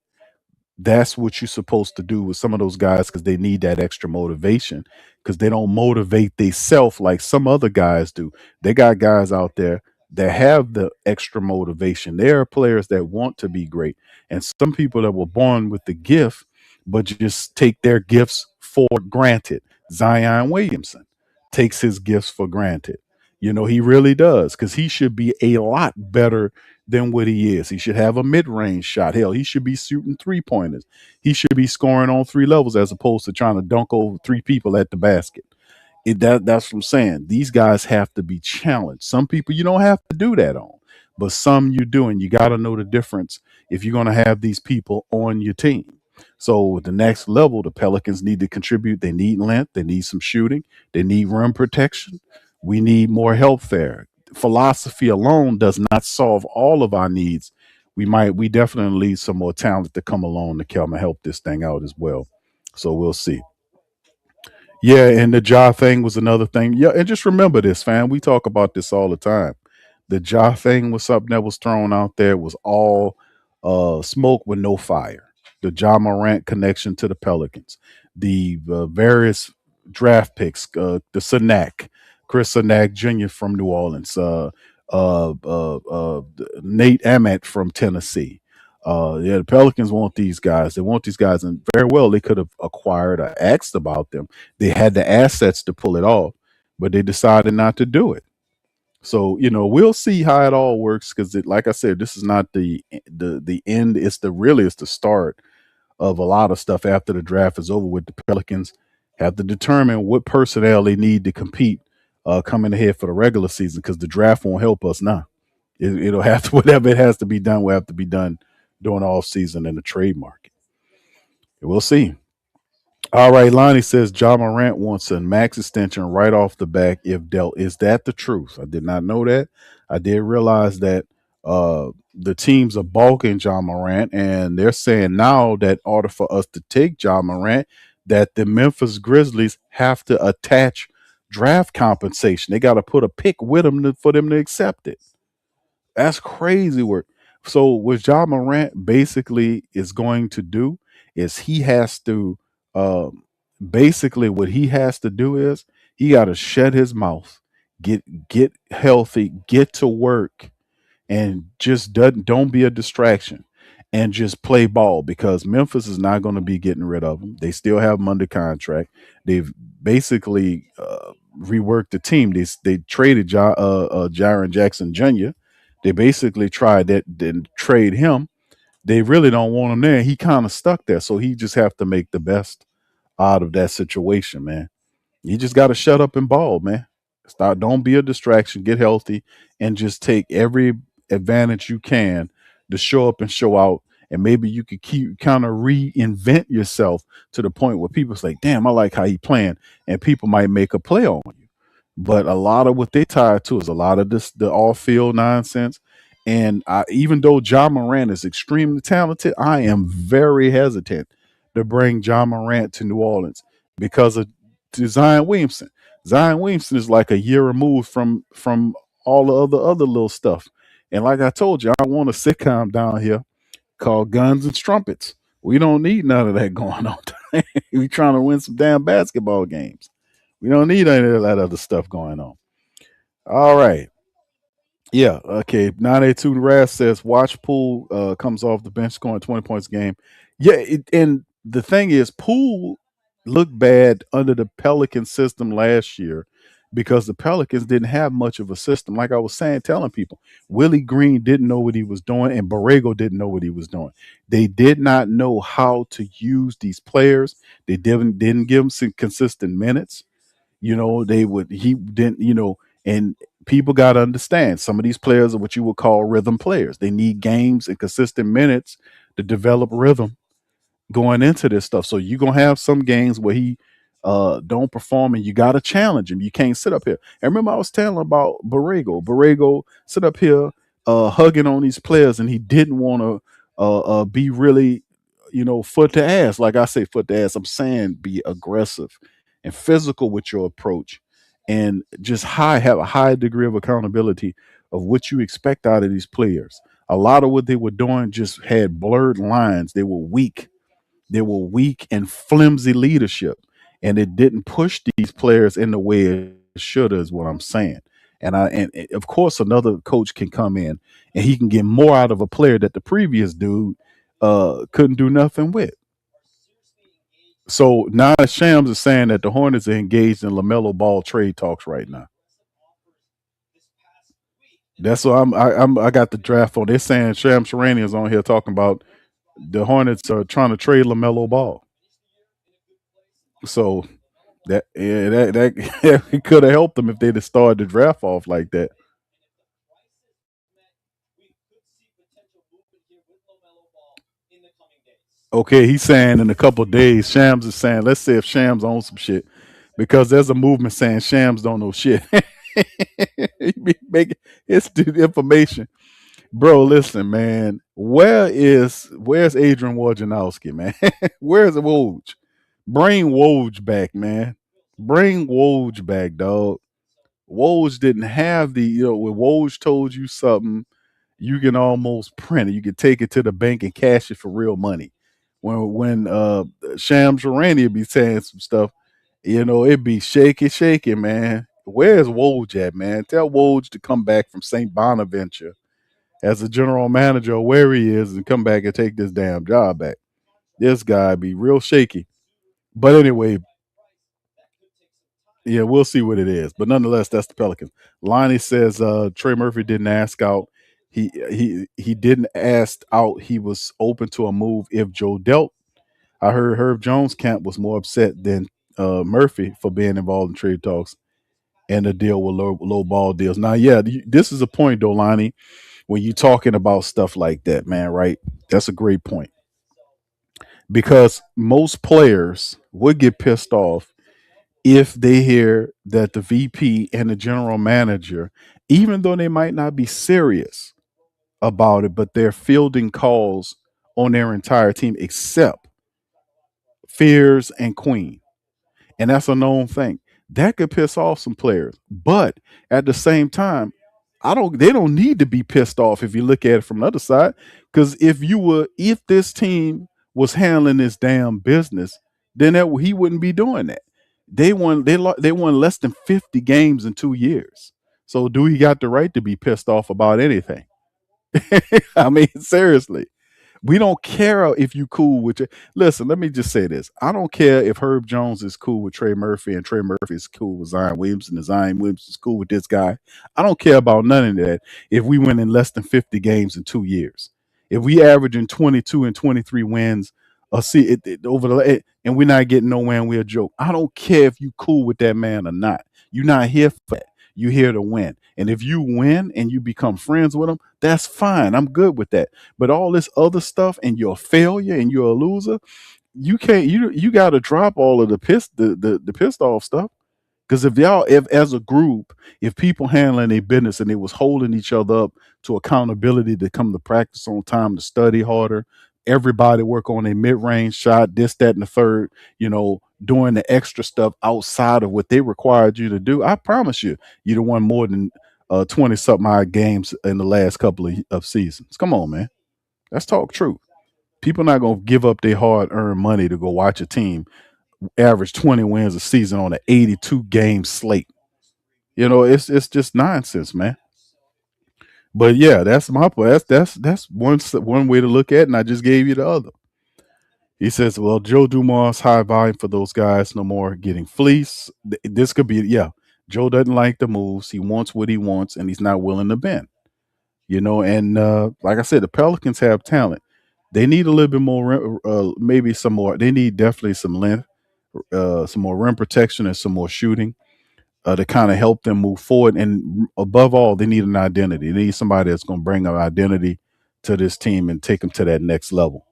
That's what you're supposed to do with some of those guys because they need that extra motivation because they don't motivate themselves like some other guys do. They got guys out there that have the extra motivation. There are players that want to be great, and some people that were born with the gift, but just take their gifts for granted. Zion Williamson takes his gifts for granted. He really does because he should be a lot better than what he is. He should have a mid-range shot. Hell, he should be shooting three-pointers. He should be scoring on three levels as opposed to trying to dunk over three people at the basket. That's what I'm saying. These guys have to be challenged. Some people you don't have to do that on, but some you do, and you got to know the difference if you're going to have these people on your team. So the next level, the Pelicans need to contribute. They need length. They need some shooting. They need rim protection. We need more help there. Philosophy alone does not solve all of our needs. We definitely need some more talent to come along to come and help this thing out as well. So we'll see. Yeah, and the jaw thing was another thing. Yeah, and just remember this, fam. We talk about this all the time. The jaw thing was something that was thrown out there. It was all smoke with no fire. The Ja Morant connection to the Pelicans, the various draft picks, the Chris Sanak Jr. from New Orleans, Nate Emmett from Tennessee. Yeah, the Pelicans want these guys. They want these guys, and very well they could have acquired or asked about them. They had the assets to pull it off, but they decided not to do it. So we'll see how it all works because, like I said, this is not the end. It's the start of a lot of stuff after the draft is over. With the Pelicans have to determine what personnel they need to compete coming ahead for the regular season because the draft won't help us now. It'll have to whatever it has to be done will have to be done during the off season in the trade market. We'll see. All right, Lonnie says Ja Morant wants a max extension right off the back if dealt. Is that the truth? I did not know that. I did realize that the teams are balking Ja Morant, and they're saying now that in order for us to take Ja Morant, that the Memphis Grizzlies have to attach draft compensation. They got to put a pick with them for them to accept it. That's crazy work. So what Ja Morant basically is going to do is he has to basically what he has to do is he got to shut his mouth, get healthy, get to work, and just don't be a distraction and just play ball because Memphis is not going to be getting rid of him. They still have him under contract. They've basically reworked the team. They traded Jaren Jackson Jr. They basically tried that, then trade him. They really don't want him there. He kind of stuck there, so he just have to make the best out of that situation, man. You just got to shut up and ball, man. Don't be a distraction. Get healthy and just take every advantage you can to show up and show out. And maybe you could keep kind of reinvent yourself to the point where people say, "Damn, I like how he playing," and people might make a play on you. But a lot of what they tied to is a lot of the off field nonsense. And even though Ja Morant is extremely talented, I am very hesitant to bring Ja Morant to New Orleans because of to Zion Williamson. Zion Williamson is like a year removed from all the other little stuff. And like I told you, I want a sitcom down here called Guns and Strumpets. We don't need none of that going on. We trying to win some damn basketball games. We don't need any of that other stuff going on. All right. Yeah. Okay. 982 Raz says watch Poole comes off the bench scoring 20 points a game. Yeah. And the thing is, Poole looked bad under the Pelican system last year because the Pelicans didn't have much of a system. Like I was saying, telling people, Willie Green didn't know what he was doing and Borrego didn't know what he was doing. They did not know how to use these players. They didn't give them some consistent minutes. He didn't, and people got to understand some of these players are what you would call rhythm players. They need games and consistent minutes to develop rhythm going into this stuff. So you're going to have some games where he don't perform, and you got to challenge him. You can't sit up here. And remember, I was telling about Borrego. Borrego sit up here hugging on these players, and he didn't want to be really, foot to ass. Like I say, foot to ass. I'm saying be aggressive and physical with your approach, and just have a high degree of accountability of what you expect out of these players. A lot of what they were doing just had blurred lines. They were weak. They were weak and flimsy leadership, and it didn't push these players in the way it should. Is what I'm saying. And of course, another coach can come in and he can get more out of a player that the previous dude couldn't do nothing with. So now Shams is saying that the Hornets are engaged in LaMelo Ball trade talks right now. That's what I got the draft on. They're saying Shams Charania is on here talking about the Hornets are trying to trade LaMelo Ball. So that it could have helped them if they'd have started the draft off like that. Okay, he's saying in a couple of days, Shams is saying, let's see if Shams owns some shit. Because there's a movement saying Shams don't know shit. He be making it's the information. Bro, listen, man. Where's Adrian Wojnarowski, man? Where's Woj? Bring Woj back, man. Bring Woj back, dog. Woj didn't have when Woj told you something, you can almost print it. You can take it to the bank and cash it for real money. When Shams Charania be saying some stuff, it'd be shaky, man. Where's Woj at, man? Tell Woj to come back from St. Bonaventure as a general manager or where he is and come back and take this damn job back. This guy be real shaky. But anyway, yeah, we'll see what it is. But nonetheless, that's the Pelicans. Lonnie says Trey Murphy didn't ask out. He didn't ask out. He was open to a move if Joe dealt. I heard Herb Jones' camp was more upset than Murphy for being involved in trade talks and the deal with low ball deals. Now, yeah, this is a point, though, Lonnie, when you're talking about stuff like that, man, right? That's a great point. Because most players would get pissed off if they hear that the VP and the general manager, even though they might not be serious about it, but they're fielding calls on their entire team except Fears and Queen. And that's a known thing. That could piss off some players. But at the same time, they don't need to be pissed off if you look at it from the other side. Because if this team was handling this damn business, then he wouldn't be doing that. They won less than 50 games in 2 years. So do he got the right to be pissed off about anything? I mean, seriously. We don't care if you cool with it. Listen, let me just say this. I don't care if Herb Jones is cool with Trey Murphy and Trey Murphy is cool with Zion Williamson and Zion Williamson is cool with this guy. I don't care about none of that if we win in less than 50 games in 2 years. If we average in 22 and 23 wins, and we're not getting nowhere and we're a joke. I don't care if you cool with that man or not. You're not here for that. You're here to win. And if you win and you become friends with them, that's fine. I'm good with that. But all this other stuff and you're a failure and you're a loser, you can't. You got to drop all of the pissed off stuff. Because if as a group, if people handling their business and they was holding each other up to accountability to come to practice on time, to study harder, everybody work on a mid-range shot, this, that, and the third, doing the extra stuff outside of what they required you to do, I promise you'd have won more than 20 something odd games in the last couple of seasons. Come on, man. Let's talk truth. People not gonna give up their hard-earned money to go watch a team average 20 wins a season on an 82 game slate. It's just nonsense, man. But yeah, that's my point. That's one way to look at it, and I just gave you the other. He says, well, Joe Dumars, high volume for those guys, no more getting fleeced. This could be, yeah, Joe doesn't like the moves. He wants what he wants, and he's not willing to bend. And like I said, the Pelicans have talent. They need a little bit more, maybe some more. They need definitely some length, some more rim protection, and some more shooting to kind of help them move forward. And above all, they need an identity. They need somebody that's going to bring an identity to this team and take them to that next level.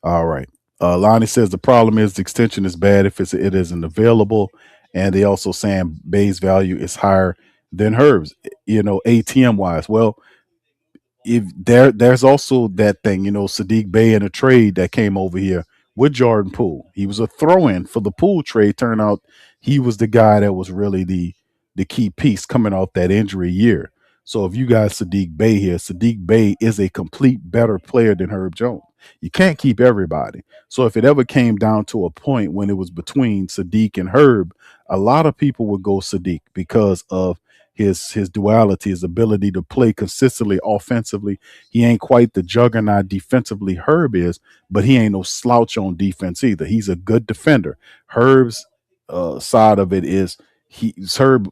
All right. Lonnie says the problem is the extension is bad if it isn't available, and they also saying Bay's value is higher than Herb's. ATM wise. Well, if there's also that thing, Sadiq Bey in a trade that came over here with Jordan Poole. He was a throw-in for the Poole trade. Turned out he was the guy that was really the key piece coming off that injury year. So if you got Sadiq Bey here, Sadiq Bey is a complete better player than Herb Jones. You can't keep everybody. So if it ever came down to a point when it was between Sadiq and Herb, a lot of people would go Sadiq because of his duality, his ability to play consistently offensively. He ain't quite the juggernaut defensively Herb is, but he ain't no slouch on defense either. He's a good defender. Herb's side of it is he's Herb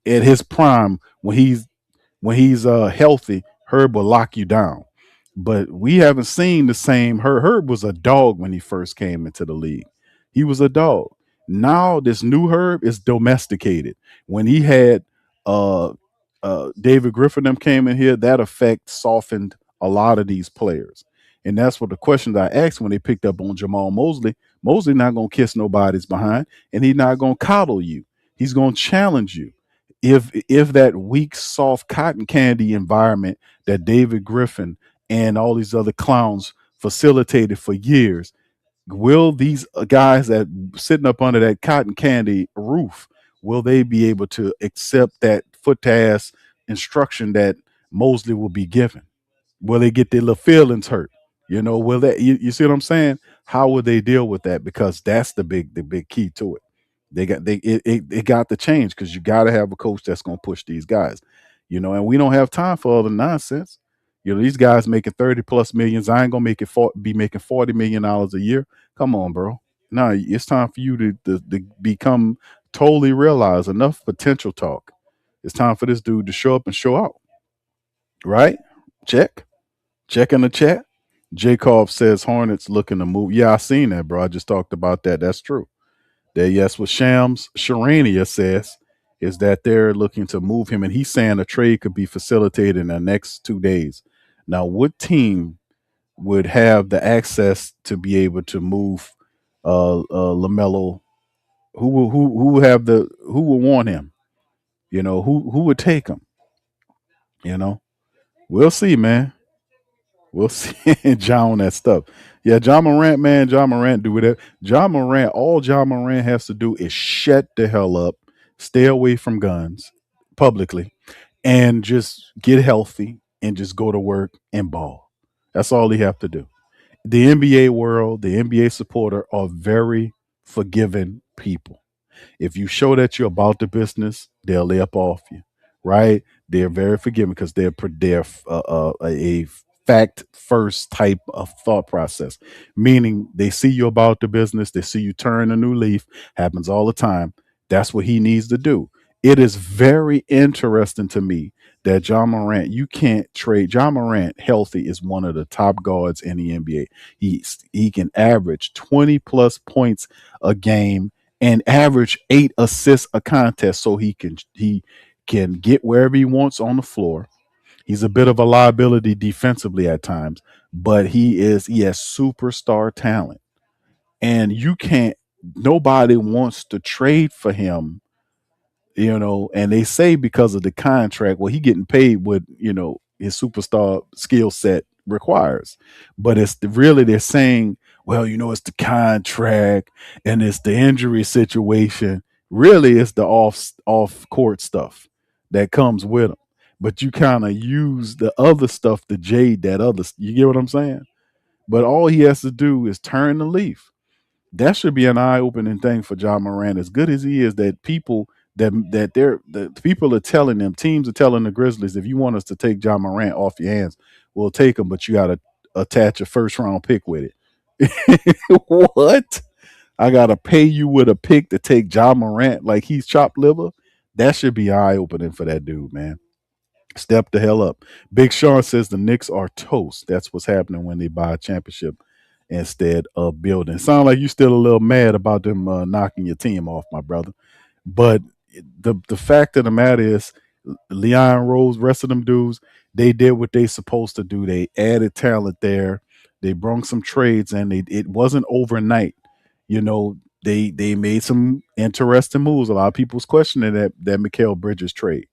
at his prime when he's healthy. Herb will lock you down, but we haven't seen the same. Herb was a dog when he first came into the league. He was a dog. Now this new Herb is domesticated. When he had uh David Griffin them came in here, that effect softened a lot of these players. And that's what the questions I asked when they picked up on Jamahl Mosley. Mosley not gonna kiss nobody's behind, and he's not gonna coddle you. He's gonna challenge you. If that weak, soft cotton candy environment that David Griffin and all these other clowns facilitated for years, will these guys that sitting up under that cotton candy roof, will they be able to accept that foot to ass instruction that Mosley will be given? Will they get their little feelings hurt? Will that you see what I'm saying? How will they deal with that? Because that's the big key to it. It got to change because you got to have a coach that's going to push these guys. And we don't have time for all the nonsense. These guys making 30 plus millions. I ain't gonna be making $40 million a year. Come on, bro. No, it's time for you to become totally realize enough potential talk. It's time for this dude to show up and show out. Right? Check. Check in the chat. Jacob says Hornets looking to move. Yeah, I seen that, bro. I just talked about that. That's true. Yes, what Shams Sharania says is that they're looking to move him, and he's saying a trade could be facilitated in the next 2 days. Now, what team would have the access to be able to move Lamelo? Who would have who would want him? Who would take him? You know, we'll see, man. We'll see. John on that stuff. Yeah, John Morant, man. John Morant do whatever. John Morant, all John Morant has to do is shut the hell up, stay away from guns publicly, and just get healthy and just go to work and ball. That's all he have to do. The NBA world, the NBA supporter are very forgiving people. If you show that you're about the business, they'll lay up off you, right? They're very forgiving because they're a fact first type of thought process, meaning they see you about the business, they see you turn a new leaf. Happens all the time. That's what he needs to do. It is very interesting to me that John Morant, you can't trade John Morant healthy is one of the top guards in the NBA. He can average 20 plus points a game and average 8 assists a contest, so he can get wherever he wants on the floor. He's a bit of a liability defensively at times, but he has superstar talent. And you can't nobody wants to trade for him, and they say because of the contract, well, he getting paid what, his superstar skill set requires. But really they're saying, well, it's the contract and it's the injury situation. Really, it's the off court stuff that comes with him. But you kind of use the other stuff to jade that other. You get what I'm saying? But all he has to do is turn the leaf. That should be an eye-opening thing for John Moran. As good as he is, that people that people are telling them, teams are telling the Grizzlies, if you want us to take John Morant off your hands, we'll take him, but you got to attach a first-round pick with it. What? I got to pay you with a pick to take John Morant like he's chopped liver? That should be eye-opening for that dude, man. Step the hell up. Big Sean says the Knicks are toast. That's what's happening when they buy a championship instead of building. Sound like you still a little mad about them knocking your team off, my brother. But the fact of the matter is, Leon Rose, rest of them dudes, they did what they supposed to do. They added talent there. They brung some trades, and it wasn't overnight. You know, they made some interesting moves. A lot of people's questioning that Mikal Bridges trade.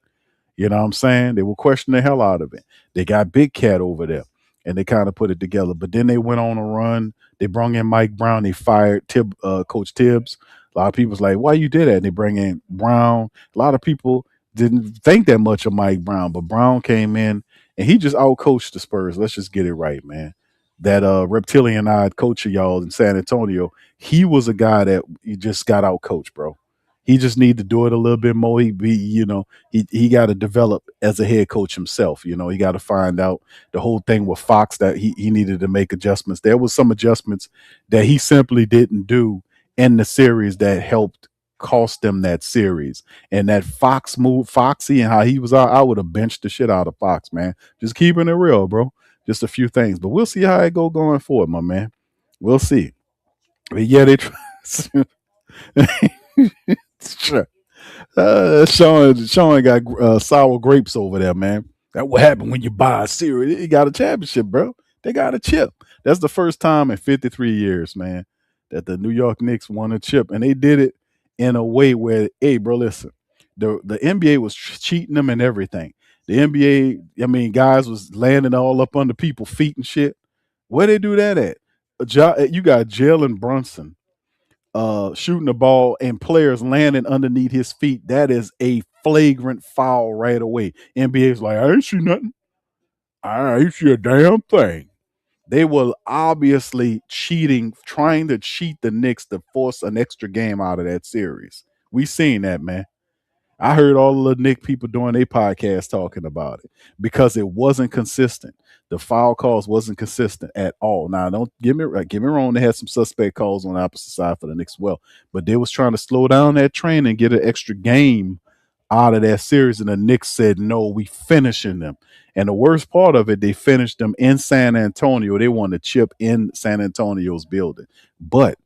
You know what I'm saying? They were questioning the hell out of it. They got Big Cat over there, and they kind of put it together. But then they went on a run. They brought in Mike Brown. They fired Coach Tibbs. A lot of people's like, why you did that? And they bring in Brown. A lot of people didn't think that much of Mike Brown, but Brown came in and he just outcoached the Spurs. Let's just get it right, man. That reptilian-eyed coach of y'all in San Antonio, he was a guy that you just got outcoached, bro. He just need to do it a little bit more. He got to develop as a head coach himself. He got to find out the whole thing with Fox, that he needed to make adjustments. There was some adjustments that he simply didn't do in the series that helped cost them that series. And that Fox move, Foxy, and how he was out, I would have benched the shit out of Fox, man. Just keeping it real, bro. Just a few things, but we'll see how it go going forward, my man. We'll see. But yeah, they try. Sure. Sean got sour grapes over there, man. That what happened when you buy a cereal. He got a championship, bro. They got a chip. That's the first time in 53 years, man, that the New York Knicks won a chip, and they did it in a way where, hey, bro, listen, the NBA was cheating them and everything. The NBA, I mean, guys was landing all up under people's feet and shit. Where they do that at? You got Jalen Brunson shooting the ball and players landing underneath his feet. That is a flagrant foul right away. NBA's like, I ain't see nothing. I ain't see a damn thing. They were obviously cheating, trying to cheat the Knicks to force an extra game out of that series. We seen that, man. I heard all of the Nick people doing their podcast talking about it because it wasn't consistent. The foul calls wasn't consistent at all. Now, don't get me wrong. They had some suspect calls on the opposite side for the Knicks, well, but they was trying to slow down that train and get an extra game out of that series. And the Knicks said, no, we finishing them. And the worst part of it, they finished them in San Antonio. They won the chip in San Antonio's building. But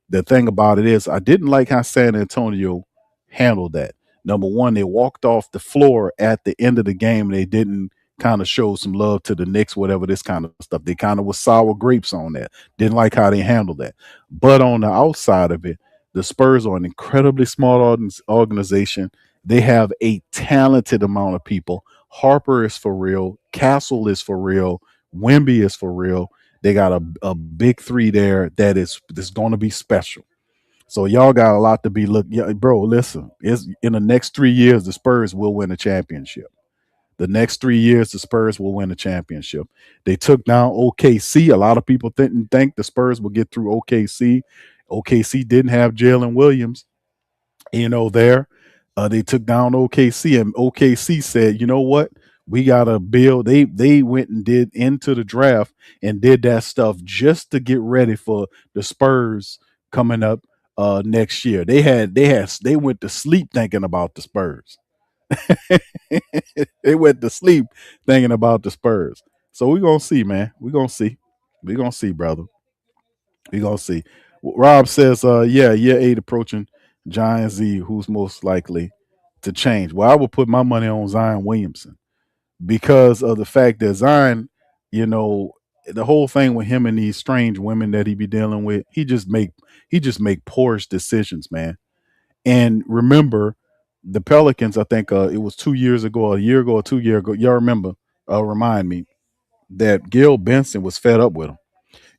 the thing about it is, I didn't like how San Antonio handled that. Number one, they walked off the floor at the end of the game. They didn't kind of show some love to the Knicks, whatever, this kind of stuff. They kind of was sour grapes on that. Didn't like how they handled that. But on the outside of it, the Spurs are an incredibly smart organization. They have a talented amount of people. Harper is for real. Castle is for real. Wemby is for real. They got a big three there that's going to be special. So y'all got a lot to be bro. Listen, it's in the next 3 years, the Spurs will win a championship. The next 3 years, the Spurs will win a championship. They took down OKC. A lot of people didn't think the Spurs would get through OKC. OKC didn't have Jalen Williams, there. They took down OKC, and OKC said, you know what? We got to build. They went and did into the draft and did that stuff just to get ready for the Spurs coming up next year. They went to sleep thinking about the Spurs. They went to sleep thinking about the Spurs. So we're gonna see, man. We're gonna see. We're gonna see, brother. We're gonna see. Rob says, yeah, year 8 approaching. Giant Z, who's most likely to change? Well, I would put my money on Zion Williamson because of the fact that Zion, the whole thing with him and these strange women that he be dealing with, he just make poorish decisions, man. And remember, the Pelicans, I think it was 2 years ago, a year ago, or 2 years ago. Y'all remember? Remind me that Gail Benson was fed up with him.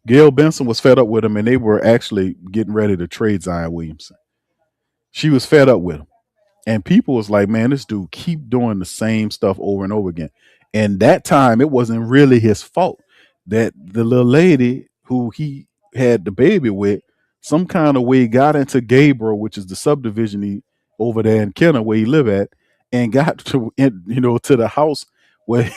Gail Benson was fed up with him, and they were actually getting ready to trade Zion Williamson. She was fed up with him. And people was like, man, this dude keep doing the same stuff over and over again. And that time, it wasn't really his fault that the little lady who he had the baby with some kind of way got into Gabriel, which is the subdivision over there in Kenner where he live at, and got to the house where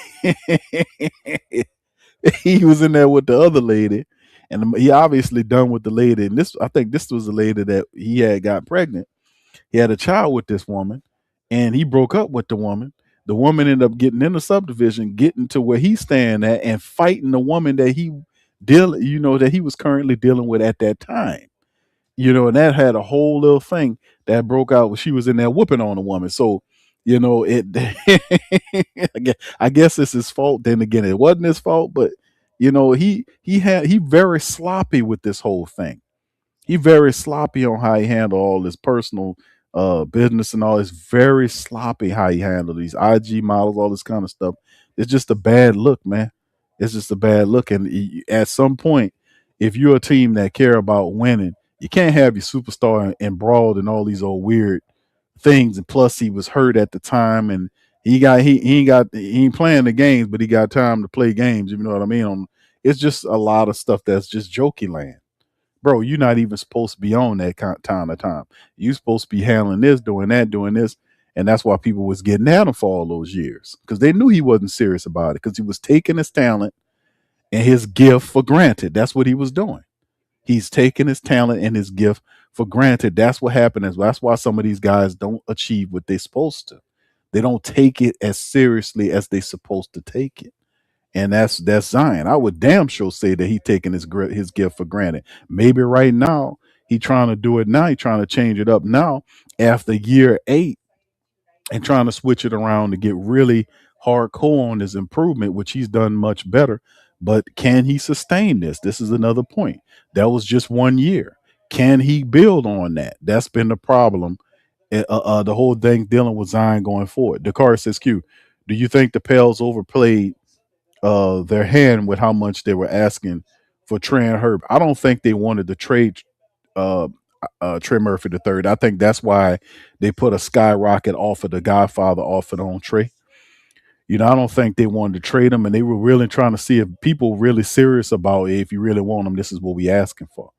he was in there with the other lady. And he obviously done with the lady. And I think this was the lady that he had got pregnant. He had a child with this woman, and he broke up with the woman. The woman ended up getting in the subdivision, getting to where he's staying at, and fighting the woman that that he was currently dealing with at that time. And that had a whole little thing that broke out when she was in there whooping on a woman. So, it I guess it's his fault. Then again, it wasn't his fault, but He very sloppy with this whole thing. He very sloppy on how he handle all his personal business and all. It's very sloppy how he handle these IG models, all this kind of stuff. It's just a bad look, man. It's just a bad look. And at some point, if you're a team that care about winning, you can't have your superstar embroiled in all these old weird things. And plus, he was hurt at the time, and he ain't playing the games, but he got time to play games. You know what I mean? It's just a lot of stuff that's just jokey land. Bro, you're not even supposed to be on that time to time. You supposed to be handling this, doing that, doing this. And that's why people was getting at him for all those years, because they knew he wasn't serious about it, because he was taking his talent and his gift for granted. That's what he was doing. He's taking his talent and his gift for granted. That's what happened. That's why some of these guys don't achieve what they're supposed to. They don't take it as seriously as they're supposed to take it. And that's Zion. I would damn sure say that he taking his gift for granted. Maybe right now he trying to do it now. He trying to change it up now after year 8 and trying to switch it around to get really hardcore on his improvement, which he's done much better. But can he sustain this? This is another point. That was just 1 year. Can he build on that? That's been the problem. The whole thing dealing with Zion going forward. Dakar says, Q, do you think the Pels overplayed their hand with how much they were asking for Trey and Herb? I don't think they wanted to trade uh, Trey Murphy the third. I think that's why they put a skyrocket offer, the Godfather offered on Trey. I don't think they wanted to trade him, and they were really trying to see if people really serious about it. If you really want him, this is what we asking for.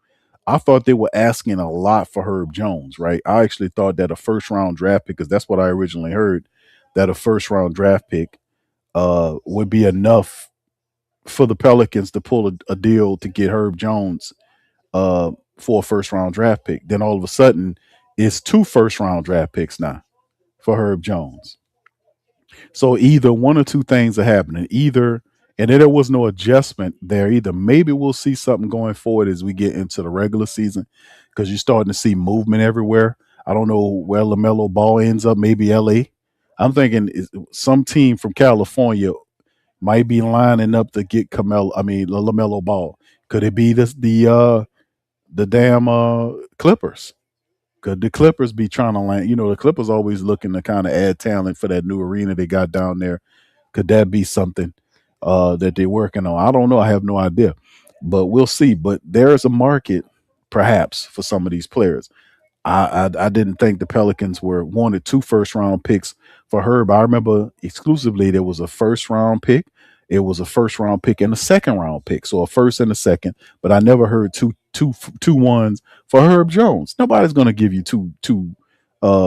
I thought they were asking a lot for Herb Jones, right? I actually thought that a first round draft pick, because that's what I originally heard, that a first round draft pick would be enough for the Pelicans to pull a deal to get Herb Jones for a first round draft pick. Then all of a sudden, it's 2 first round draft picks now for Herb Jones. So either one or two things are happening. And then there was no adjustment there either. Maybe we'll see something going forward as we get into the regular season, because you're starting to see movement everywhere. I don't know where LaMelo Ball ends up. Maybe LA. I'm thinking some team from California might be lining up to get LaMelo Ball. Could it be the damn Clippers? Could the Clippers be trying to land? The Clippers always looking to kind of add talent for that new arena they got down there. Could that be something that they're working on? I don't know. I have no idea, but we'll see. But there's a market, perhaps, for some of these players. I didn't think the Pelicans wanted 2 first round picks for Herb. I remember exclusively there was a first round pick. It was a first round pick and a second round pick. So a first and a second, but I never heard two ones for Herb Jones. Nobody's going to give you two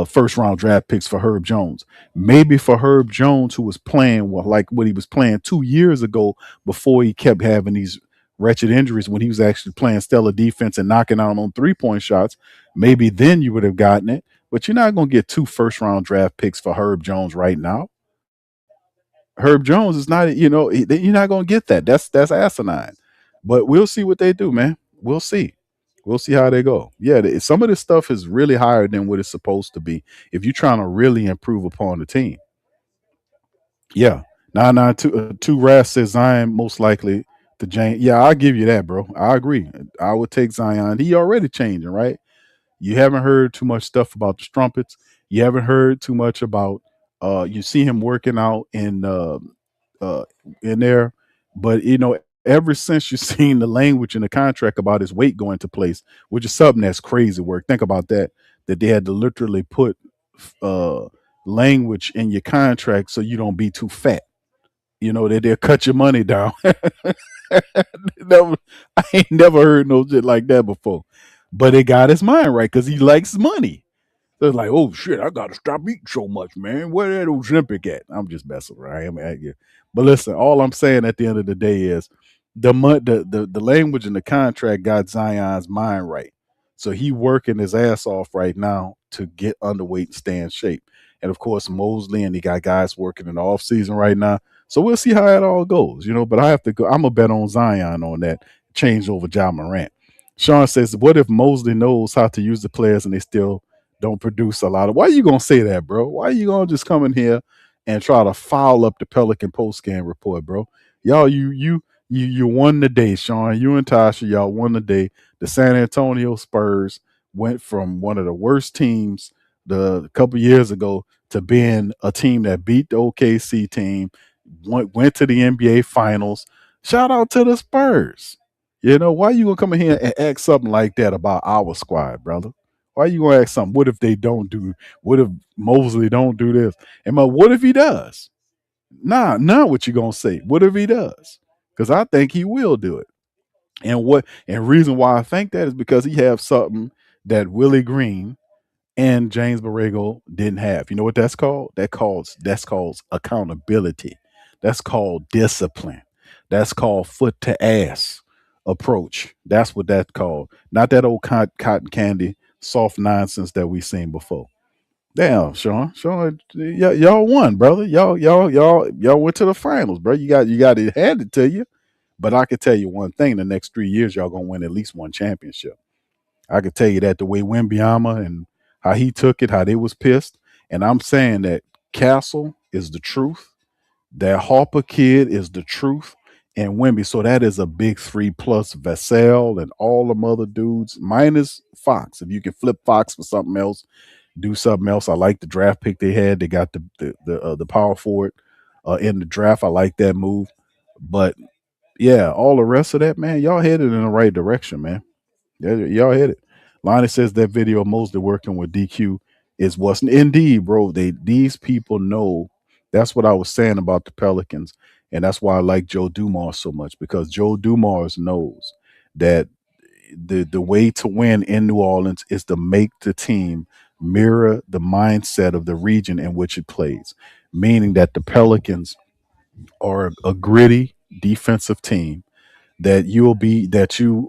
first round draft picks for Herb Jones. Maybe for Herb Jones, who was playing like what he was playing 2 years ago before he kept having these wretched injuries, when he was actually playing stellar defense and knocking out on 3-point shots. Maybe then you would have gotten it, but you're not going to get 2 first round draft picks for Herb Jones right now. Herb Jones is not, you're not going to get that. That's asinine. But we'll see what they do, man. We'll see. We'll see how they go. Yeah, some of this stuff is really higher than what it's supposed to be if you're trying to really improve upon the team. Yeah. 992 Ras says Zion most likely to Jane. Yeah, I'll give you that, bro. I agree. I would take Zion. He already changing, right? You haven't heard too much stuff about the strumpets. You haven't heard too much about you see him working out in there. But ever since you've seen the language in the contract about his weight going to place, which is something that's crazy work. Think about that they had to literally put language in your contract so you don't be too fat. That they'll cut your money down. I ain't never heard no shit like that before. But it got his mind right because he likes money. So it's like, oh shit, I gotta stop eating so much, man. Where that Ozempic at? I'm just messing around. But listen, all I'm saying at the end of the day is the language in the contract got Zion's mind right. So he working his ass off right now to get underweight and stay in shape. And of course, Mosley, and he got guys working in the off season right now. So we'll see how it all goes, But I have to go. I'm gonna bet on Zion on that change over Ja Morant. Sean says, "What if Mosley knows how to use the players and they still don't produce a lot of?" Why are you gonna say that, bro? Why are you gonna just come in here and try to foul up the Pelican post game report, bro? Y'all, you You won the day, Sean. You and Tasha, y'all won the day. The San Antonio Spurs went from one of the worst teams a couple years ago to being a team that beat the OKC team, went to the NBA Finals. Shout out to the Spurs. You know, why you gonna come in here and ask something like that about our squad, brother? Why you gonna ask something? What if they don't do? What if Mosley don't do this? And what if he does? Nah, not what you gonna say. What if he does? Because I think he will do it. And reason why I think that is because he have something that Willie Green and James Borrego didn't have. You know what that's called? That's called accountability. That's called discipline. That's called foot to ass approach. That's what that's called. Not that old cotton candy soft nonsense that we seen before. Damn, Sean, y'all won, brother. Y'all went to the finals, bro. You got it handed to you. But I can tell you one thing: the next 3 years, y'all gonna win at least one championship. I could tell you that the way Wembyama and how he took it, how they was pissed, and I'm saying that Castle is the truth. That Harper kid is the truth, and Wemby. So that is a big three plus Vassell and all them other dudes minus Fox. If you can flip Fox for something else, do something else. I like the draft pick they had. They got the power forward in the draft. I like that move, but yeah, all the rest of that, man, y'all headed in the right direction, man. Yeah, y'all headed. Lonnie says that video of Mosley working with DQ is what's indeed, bro. These people know. That's what I was saying about the Pelicans, and that's why I like Joe Dumars so much because Joe Dumars knows that the way to win in New Orleans is to make the team mirror the mindset of the region in which it plays, meaning that the Pelicans are a gritty defensive team that you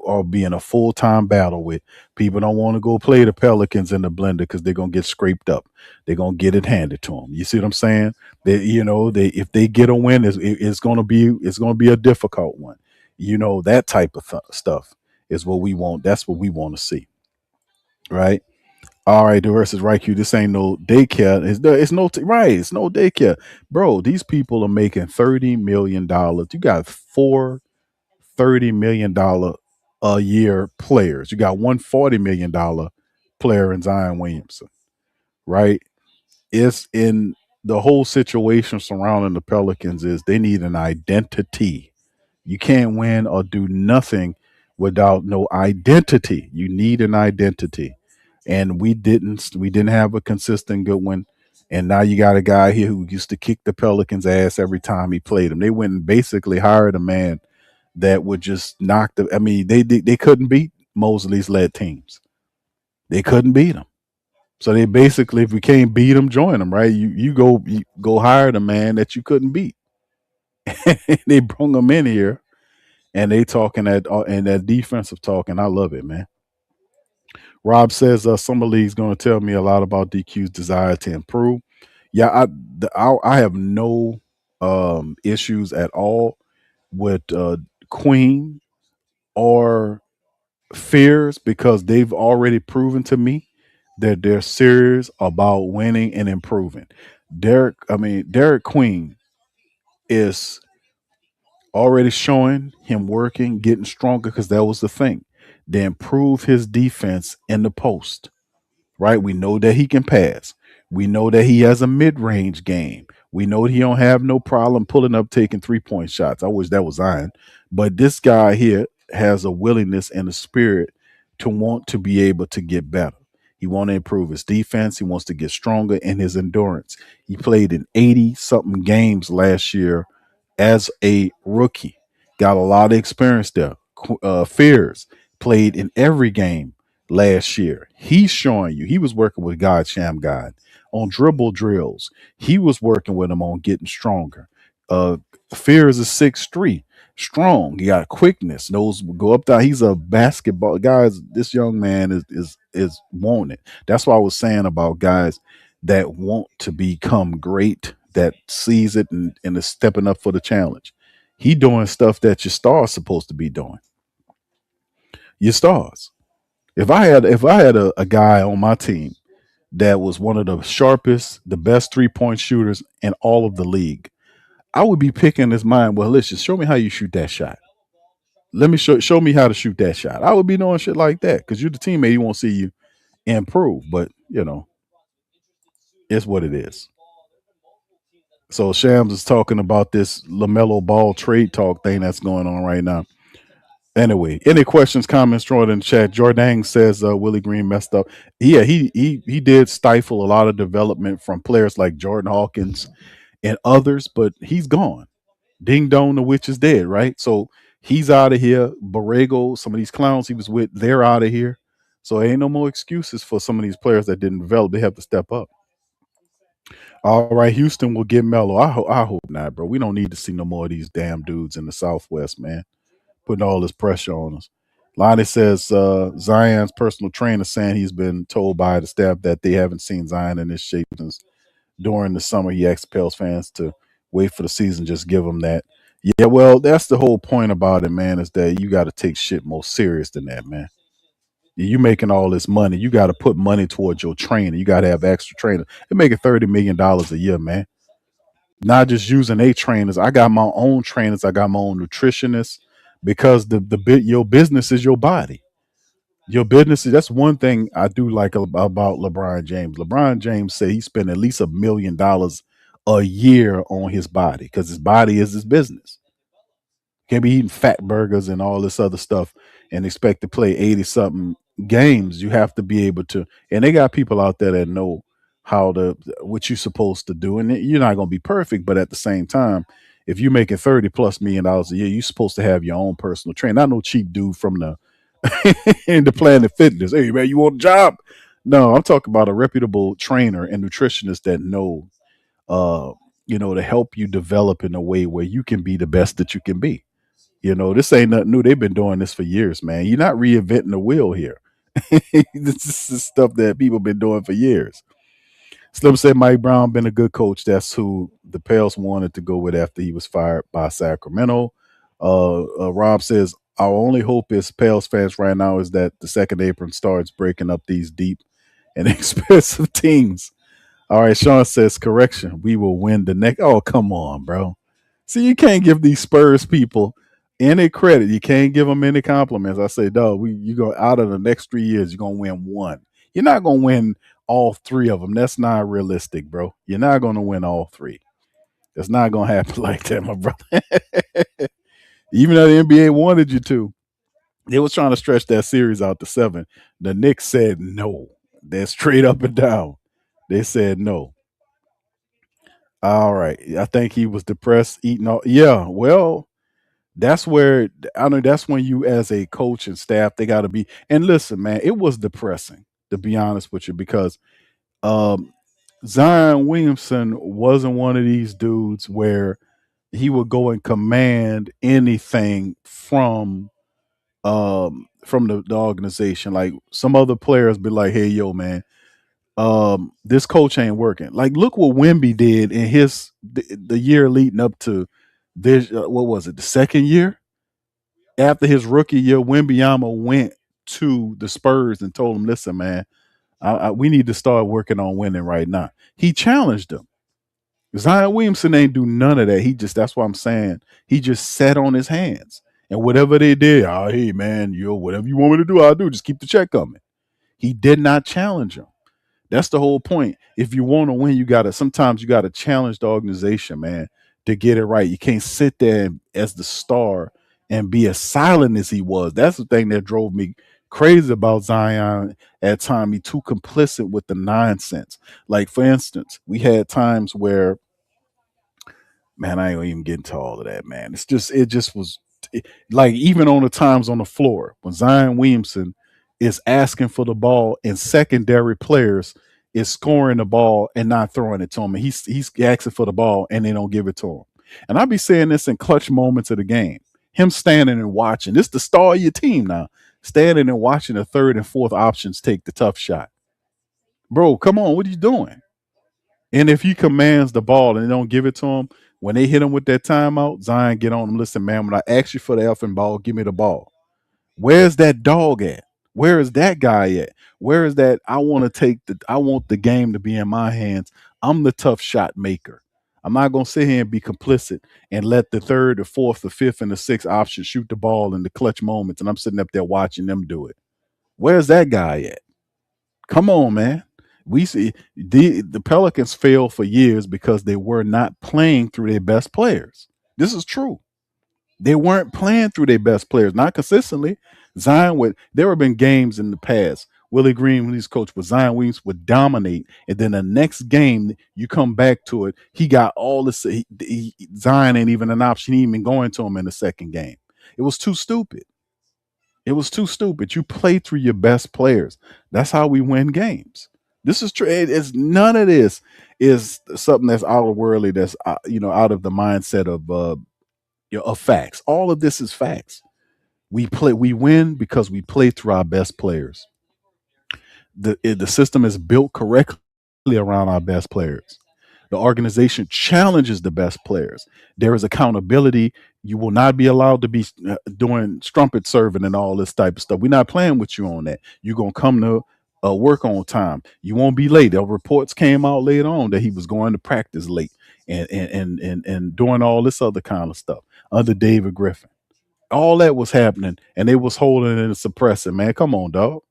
are being a full-time battle with. People don't want to go play the Pelicans in the blender because they're gonna get scraped up. They're gonna get it handed to them. You see what I'm saying? They if they get a win, it's gonna be a difficult one. That type of stuff is what we want. That's what we want to see, right? All right, the rest is right. Q. This ain't no daycare. It's no right. It's no daycare, bro. These people are making $30 million. You got four $30 million a year players. You got $140 million player in Zion Williamson, right? It's in the whole situation surrounding the Pelicans is they need an identity. You can't win or do nothing without no identity. You need an identity. And we didn't have a consistent good one. And now you got a guy here who used to kick the Pelicans ass every time he played them. They went and basically hired a man that would just knock the. I mean, they couldn't beat Mosley's led teams. They couldn't beat them. So they basically, if we can't beat them, join them, right? You go hire the man that you couldn't beat. They brung him in here, and they talking that defensive talk, and I love it, man. Rob says Summer League's going to tell me a lot about DQ's desire to improve. Yeah, I have no issues at all with Queen or fears because they've already proven to me that they're serious about winning and improving. Derek Queen is already showing him working, getting stronger because that was the thing. They improve his defense in the post, right? We know that he can pass. We know that he has a mid-range game. We know he don't have no problem pulling up, taking 3-point shots. I wish that was Zion, but this guy here has a willingness and a spirit to want to be able to get better. He want to improve his defense. He wants to get stronger in his endurance. He played in 80 something games last year as a rookie. Got a lot of experience there. Fears played in every game last year. He's showing you he was working with God Sham God on dribble drills. He was working with him on getting stronger. Fears is 6'3", strong. He got quickness. Knows go up there. He's a basketball guys. This young man is wanting it. That's what I was saying about guys that want to become great, that sees it and is stepping up for the challenge. He doing stuff that your stars supposed to be doing. Your stars. If I had a guy on my team that was one of the sharpest, the best 3-point shooters in all of the league, I would be picking his mind. Well, let's just show me how you shoot that shot. Let me show me how to shoot that shot. I would be doing shit like that because you're the teammate. He won't see you improve, but it's what it is. So Shams is talking about this LaMelo Ball trade talk thing that's going on right now. Anyway, any questions, comments, throw it in the chat. Jordan says Willie Green messed up. Yeah, he did stifle a lot of development from players like Jordan Hawkins and others, but he's gone. Ding dong, the witch is dead, right? So he's out of here. Borrego, some of these clowns he was with, they're out of here. So ain't no more excuses for some of these players that didn't develop. They have to step up. All right, Houston will get Melo. I hope not, bro. We don't need to see no more of these damn dudes in the Southwest, man, putting all this pressure on us. Lonnie says Zion's personal trainer saying he's been told by the staff that they haven't seen Zion in this shape since during the summer. He asked Pels fans to wait for the season, just give them that. Yeah, well, that's the whole point about it, man, is that you got to take shit more serious than that, man. You making all this money, you got to put money towards your training. You got to have extra trainers. They're making $30 million a year, man. Not just using trainers. I got my own trainers. I got my own nutritionists because the bit your business is your body. Your business is that's one thing I do like about LeBron James. LeBron James said he spent at least $1 million a year on his body because his body is his business. Can't be eating fat burgers and all this other stuff and expect to play 80 something games. You have to be able to, and they got people out there that know what you're supposed to do. And you're not going to be perfect, but at the same time, if you're making $30+ million a year, you're supposed to have your own personal trainer. Not no cheap dude from the into Planet Fitness. Hey man, you want a job? No, I'm talking about a reputable trainer and nutritionist that know, to help you develop in a way where you can be the best that you can be. This ain't nothing new. They've been doing this for years, man. You're not reinventing the wheel here. This is stuff that people been doing for years. Slim said Mike Brown been a good coach. That's who the Pels wanted to go with after he was fired by Sacramento. Rob says our only hope as Pels fans right now is that the second apron starts breaking up these deep and expensive teams. All right, Sean says correction. We will win the next. Oh, come on, bro. See, you can't give these Spurs people any credit. You can't give them any compliments. I say, dog, you go out of the next 3 years, you're gonna win one. You're not gonna win all three of them. That's not realistic, bro. You're not gonna win all three. It's not gonna happen like that, my brother. Even though the NBA wanted you to, they was trying to stretch that series out to 7. The Knicks said no. They're straight up and down. They said no. All right. I think he was depressed, eating all. Yeah. Well, that's where I know that's when you, as a coach and staff, they got to be. And listen, man, it was depressing to be honest with you because um, Zion Williamson wasn't one of these dudes where he would go and command anything from the organization. Like some other players be like, "Hey, yo, man, this coach ain't working." Like, look what Wemby did in the year leading up to this. What was it? The second year after his rookie year, Wembyama went to the Spurs and told him, "Listen, man, we need to start working on winning right now." He challenged them. Zion Williamson ain't do none of that. That's what I'm saying. He just sat on his hands. And whatever they did, hey man, whatever you want me to do, I'll do. Just keep the check coming. He did not challenge him. That's the whole point. If you want to win, sometimes you gotta challenge the organization, man, to get it right. You can't sit there as the star and be as silent as he was. That's the thing that drove me crazy about Zion at time. He too complicit with the nonsense. Like, for instance, we had times where, man, I ain't gonna even get into all of that, man. It just was like, even on the times on the floor when Zion Williamson is asking for the ball and secondary players is scoring the ball and not throwing it to him. And he's asking for the ball and they don't give it to him. And I'll be saying this in clutch moments of the game. Him standing and watching. This the star of your team now. Standing and watching the third and fourth options take the tough shot. Bro, come on, what are you doing? And if he commands the ball and they don't give it to him, when they hit him with that timeout, Zion get on him. Listen, man, when I ask you for the effing ball, give me the ball. Where's that dog at? Where is that guy at? Where is that? I want the game to be in my hands. I'm the tough shot maker. I'm not gonna sit here and be complicit and let the third, the fourth, the fifth, and the sixth option shoot the ball in the clutch moments, and I'm sitting up there watching them do it. Where's that guy at? Come on, man. We see the Pelicans failed for years because they were not playing through their best players. This is true. They weren't playing through their best players, not consistently. Zion would. There have been games in the past. Willie Green, when he's coach, with Zion Williams would dominate, and then the next game you come back to it, he got all this. Zion ain't even an option. He ain't even going to him in the second game. It was too stupid. It was too stupid. You play through your best players. That's how we win games. This is true. It's none of this is something that's out of worldly. That's out of the mindset of facts. All of this is facts. We win because we play through our best players. The system is built correctly around our best players. The organization challenges the best players. There is accountability. You will not be allowed to be doing strumpet serving and all this type of stuff. We're not playing with you on that. You're going to come to work on time. You won't be late. The reports came out later on that he was going to practice late and doing all this other kind of stuff under David Griffin. All that was happening, and they was holding it and suppressing. Man, come on, dog.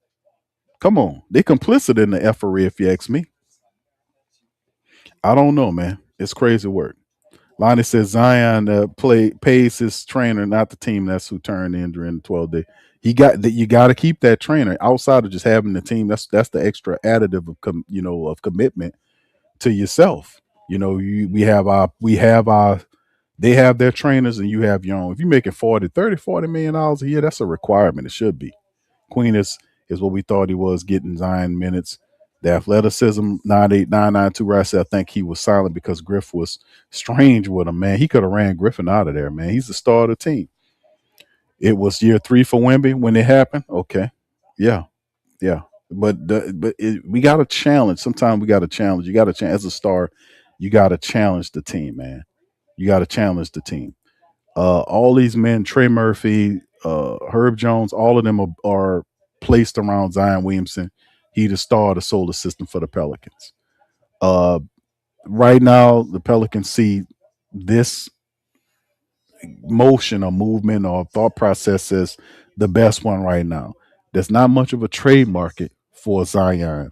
Come on. They complicit in the effery, if you ask me. I don't know, man. It's crazy work. Lonnie says Zion pays his trainer, not the team. That's who turned the injury in the 12 day. You got to keep that trainer outside of just having the team. That's the extra additive of commitment to yourself. They have their trainers and you have your own. If you're making $40 million a year, that's a requirement. It should be. Queen is what we thought he was, getting Zion minutes. The athleticism, 9'8", 9'9", where I said I think he was silent because Griff was strange with him, man. He could have ran Griffin out of there, man. He's the star of the team. It was year 3 for Wemby when it happened. Okay. Yeah. But we got to challenge. Sometimes we got to challenge. You got to challenge as a star. You got to challenge the team, man. You got to challenge the team. All these men, Trey Murphy, Herb Jones, all of them are placed around Zion Williamson. He the star of the solar system for the Pelicans. Right now, the Pelicans see this motion or movement or thought process as the best one right now. There's not much of a trade market for Zion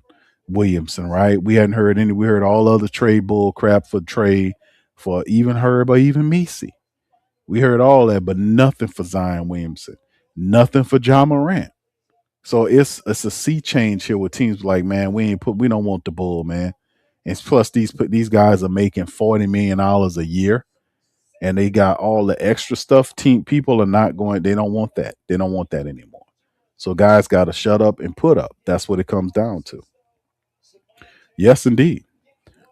Williamson, right? We heard all other trade bull crap for Trey, for even Herb or even Messi. We heard all that, but nothing for Zion Williamson. Nothing for Ja Morant. So it's a sea change here with teams like, man, we don't want the bull, man. And plus these guys are making $40 million a year, and they got all the extra stuff. People are not going. They don't want that. They don't want that anymore. So guys got to shut up and put up. That's what it comes down to. Yes, indeed.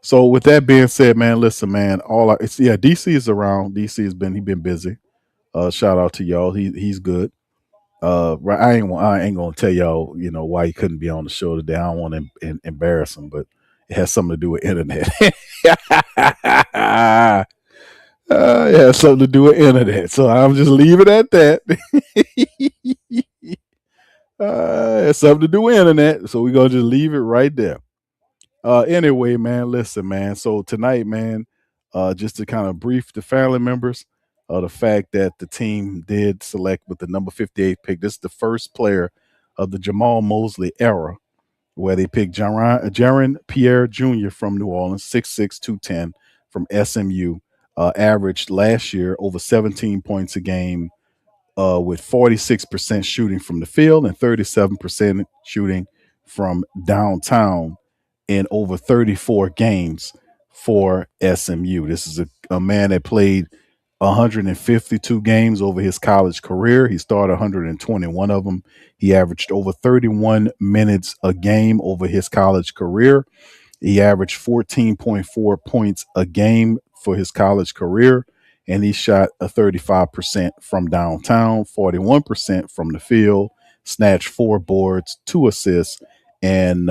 So with that being said, man, listen, man. DC is around. DC he been busy. Shout out to y'all. He's good. I ain't gonna tell y'all, why he couldn't be on the show today. I don't want to embarrass him, but it has something to do with internet. It has something to do with internet. So I'm just leave it at that. It has something to do with internet. So we're gonna just leave it right there. Anyway, man, listen, man. So tonight, man, just to kind of brief the family members, the fact that the team did select with the number 58 pick. This is the first player of the Jamahl Mosley era where they picked Jaron Pierre Jr. from New Orleans, 6'6", 210 from SMU, averaged last year over 17 points a game with 46% shooting from the field and 37% shooting from downtown in over 34 games for SMU. This is a man that played 152 games over his college career. He started 121 of them. He averaged over 31 minutes a game over his college career. He averaged 14.4 points a game for his college career. And he shot a 35% from downtown, 41% from the field, snatched 4 boards, 2 assists, and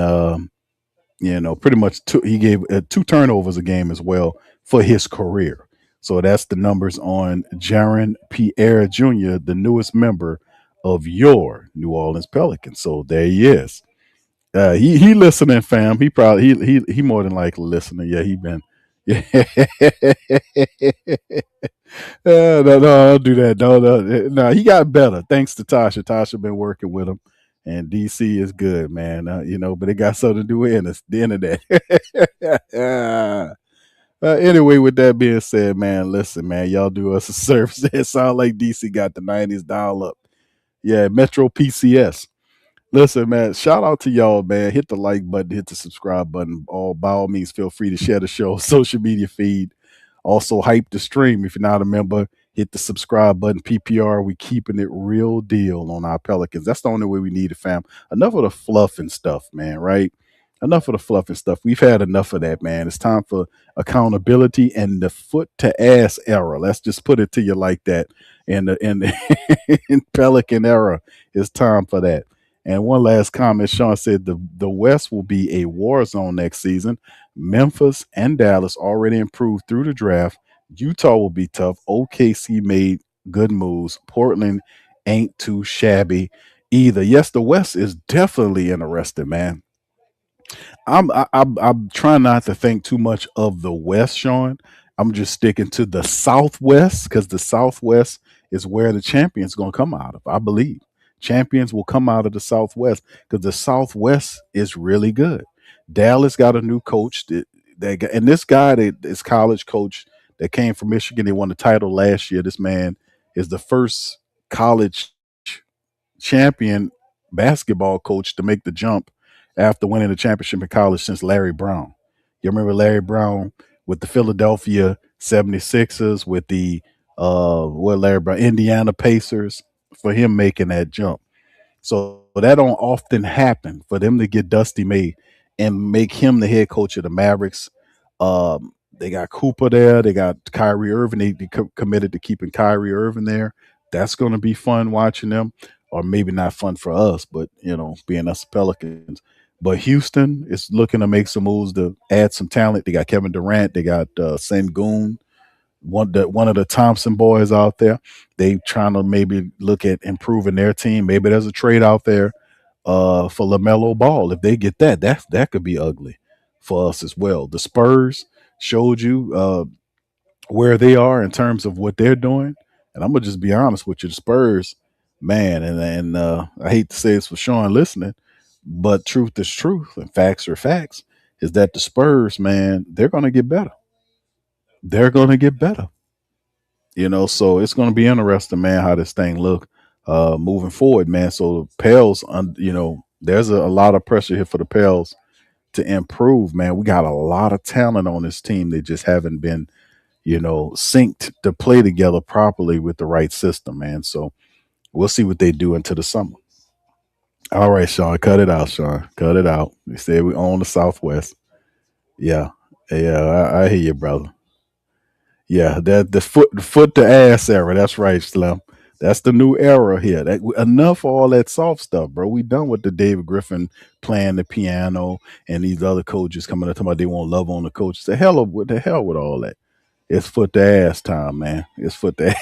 pretty much he gave 2 turnovers a game as well for his career. So that's the numbers on Jaron Pierre Jr., the newest member of your New Orleans Pelicans. So there he is. He listening, fam. He probably he more than likely listening. Yeah, he been Yeah. No, don't do that. No, he got better thanks to Tasha. Tasha been working with him, and DC is good, man. But it got something to do with the internet. Anyway, with that being said, man, listen, man, y'all do us a service. It sounds like DC got the 90s dial up. Yeah, Metro PCS. Listen, man, shout out to y'all, man. Hit the like button, hit the subscribe button. By all means, feel free to share the show, social media feed. Also, hype the stream. If you're not a member, hit the subscribe button. PPR, we keeping it real deal on our Pelicans. That's the only way we need it, fam. Enough of the fluff and stuff, man, right? Enough of the fluff and stuff. We've had enough of that, man. It's time for accountability and the foot to ass era. Let's just put it to you like that. In in Pelican era, it's time for that. And one last comment, Sean said the West will be a war zone next season. Memphis and Dallas already improved through the draft. Utah will be tough. OKC made good moves. Portland ain't too shabby either. Yes, the West is definitely interesting, man. I'm trying not to think too much of the West, Sean. I'm just sticking to the Southwest because the Southwest is where the champions going to come out of. I believe champions will come out of the Southwest because the Southwest is really good. Dallas got a new coach and this guy that is college coach that came from Michigan. They won the title last year. This man is the first college champion basketball coach to make the jump after winning the championship in college since Larry Brown. You remember Larry Brown with the Philadelphia 76ers, with the Larry Brown, Indiana Pacers, for him making that jump. So that don't often happen for them to get Dusty May and make him the head coach of the Mavericks. They got Cooper there. They got Kyrie Irving. They committed to keeping Kyrie Irving there. That's going to be fun watching them, or maybe not fun for us, but, being us Pelicans. But Houston is looking to make some moves to add some talent. They got Kevin Durant. They got Sengun, one of the Thompson boys out there. They trying to maybe look at improving their team. Maybe there's a trade out there for LaMelo Ball. If they get that could be ugly for us as well. The Spurs showed you where they are in terms of what they're doing. And I'm going to just be honest with you. The Spurs, man, and I hate to say this for Sean listening, but truth is truth and facts are facts, is that the Spurs, man, they're going to get better. They're going to get better. So it's going to be interesting, man, how this thing look moving forward, man. So the Pels, there's a lot of pressure here for the Pels to improve, man. We got a lot of talent on this team. They just haven't been, synced to play together properly with the right system, man. So we'll see what they do into the summer. All right, Sean, cut it out, Sean. Cut it out. They say we own the Southwest. Yeah. Yeah, I hear you, brother. Yeah, that the foot to ass era. That's right, Slim. That's the new era here. Enough of all that soft stuff, bro. We done with the David Griffin playing the piano and these other coaches coming up talking about they won't love on the coaches. The hell with all that. It's foot to ass time, man. It's foot to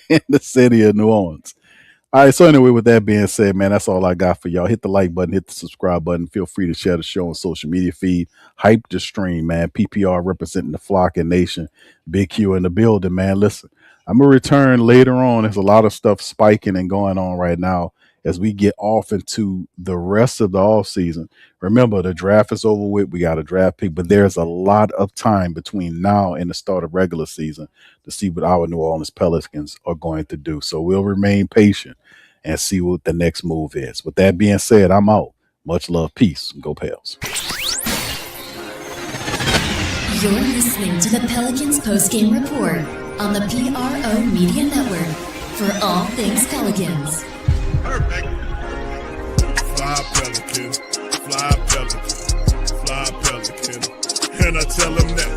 in the city of New Orleans. All right, so anyway, with that being said, man, that's all I got for y'all. Hit the like button, hit the subscribe button. Feel free to share the show on social media feed. Hype the stream, man. PPR representing the flock and nation. Big Q in the building, man. Listen, I'm going to return later on. There's a lot of stuff spiking and going on right now as we get off into the rest of the off season. Remember, the draft is over with. We got a draft pick, but there's a lot of time between now and the start of regular season to see what our New Orleans Pelicans are going to do. So we'll remain patient and see what the next move is. With that being said, I'm out. Much love. Peace. Go Pels. You're listening to the Pelicans postgame report on the PRO Media Network for all things Pelicans. Perfect. Fly Pelican, fly Pelican, fly Pelican. And I tell him that.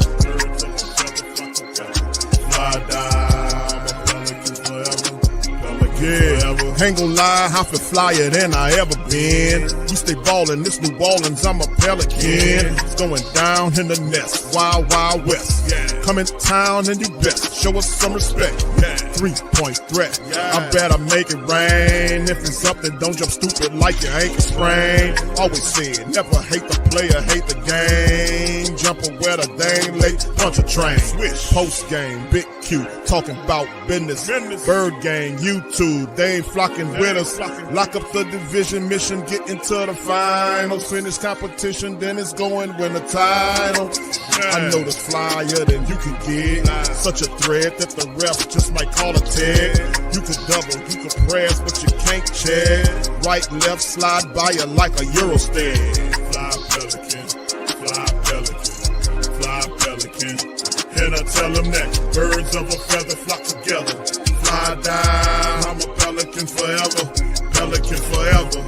Fly down, I'm a Pelican forever. Pelican, ain't gon' lie, I feel flyer than I ever been. We stay ballin', this New Orleans, I'm a Pelican. Going down in the nest, wild, wild west. Come in town and do best. Show us some respect. 3-point threat. I better make it rain. If it's up, then don't jump stupid like your ankle sprain. Always said, never hate the player, hate the game. Jumping where the dang late, punch a train. Swish. Post game, big Q, talking about business. Bird gang, YouTube, they ain't flocking with us. Lock up the division mission, get into the finals. Finish competition, then it's going win the title. I know this flyer than you can get. Such a threat that the ref just might call a tag. You could double, you could press, but you can't check. Right, left, slide by you like a Eurostep. Fly Pelican, fly Pelican, fly Pelican. And I tell them that birds of a feather flock together. Fly down, I'm a Pelican forever. Pelican forever.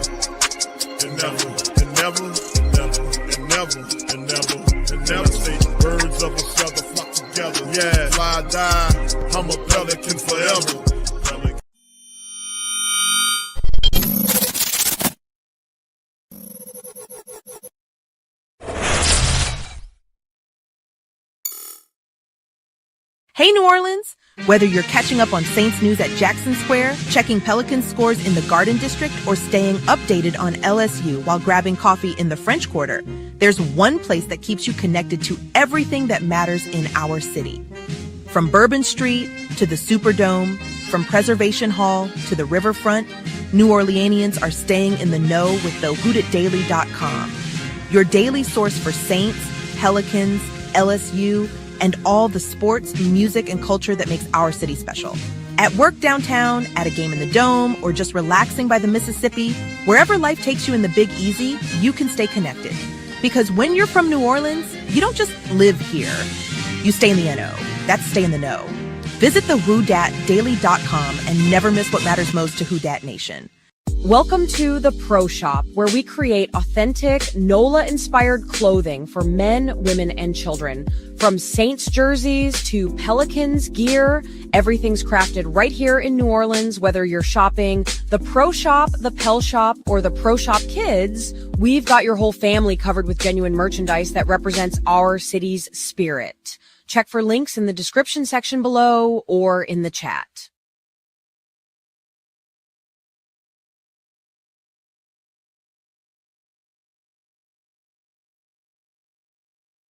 And never, and never, and never, and never, and never, and never say birds of a feather flock together. Yeah, fly down, I'm a Pelican forever. Pelican. Hey, New Orleans! Whether you're catching up on Saints news at Jackson Square, checking Pelicans scores in the Garden District, or staying updated on LSU while grabbing coffee in the French Quarter, there's one place that keeps you connected to everything that matters in our city. From Bourbon Street to the Superdome, from Preservation Hall to the Riverfront, New Orleanians are staying in the know with thehootitdaily.com. Your daily source for Saints, Pelicans, LSU, and all the sports, music, and culture that makes our city special. At work downtown, at a game in the Dome, or just relaxing by the Mississippi, wherever life takes you in the Big Easy, you can stay connected. Because when you're from New Orleans, you don't just live here. You stay in the NO. That's stay in the know. Visit thehootdatdaily.com and never miss what matters most to Who Dat Nation. Welcome to the Pro Shop, where we create authentic NOLA-inspired clothing for men, women, and children. From Saints jerseys to Pelicans gear, everything's crafted right here in New Orleans. Whether you're shopping the Pro Shop, the Pel Shop, or the Pro Shop Kids, we've got your whole family covered with genuine merchandise that represents our city's spirit. Check for links in the description section below or in the chat.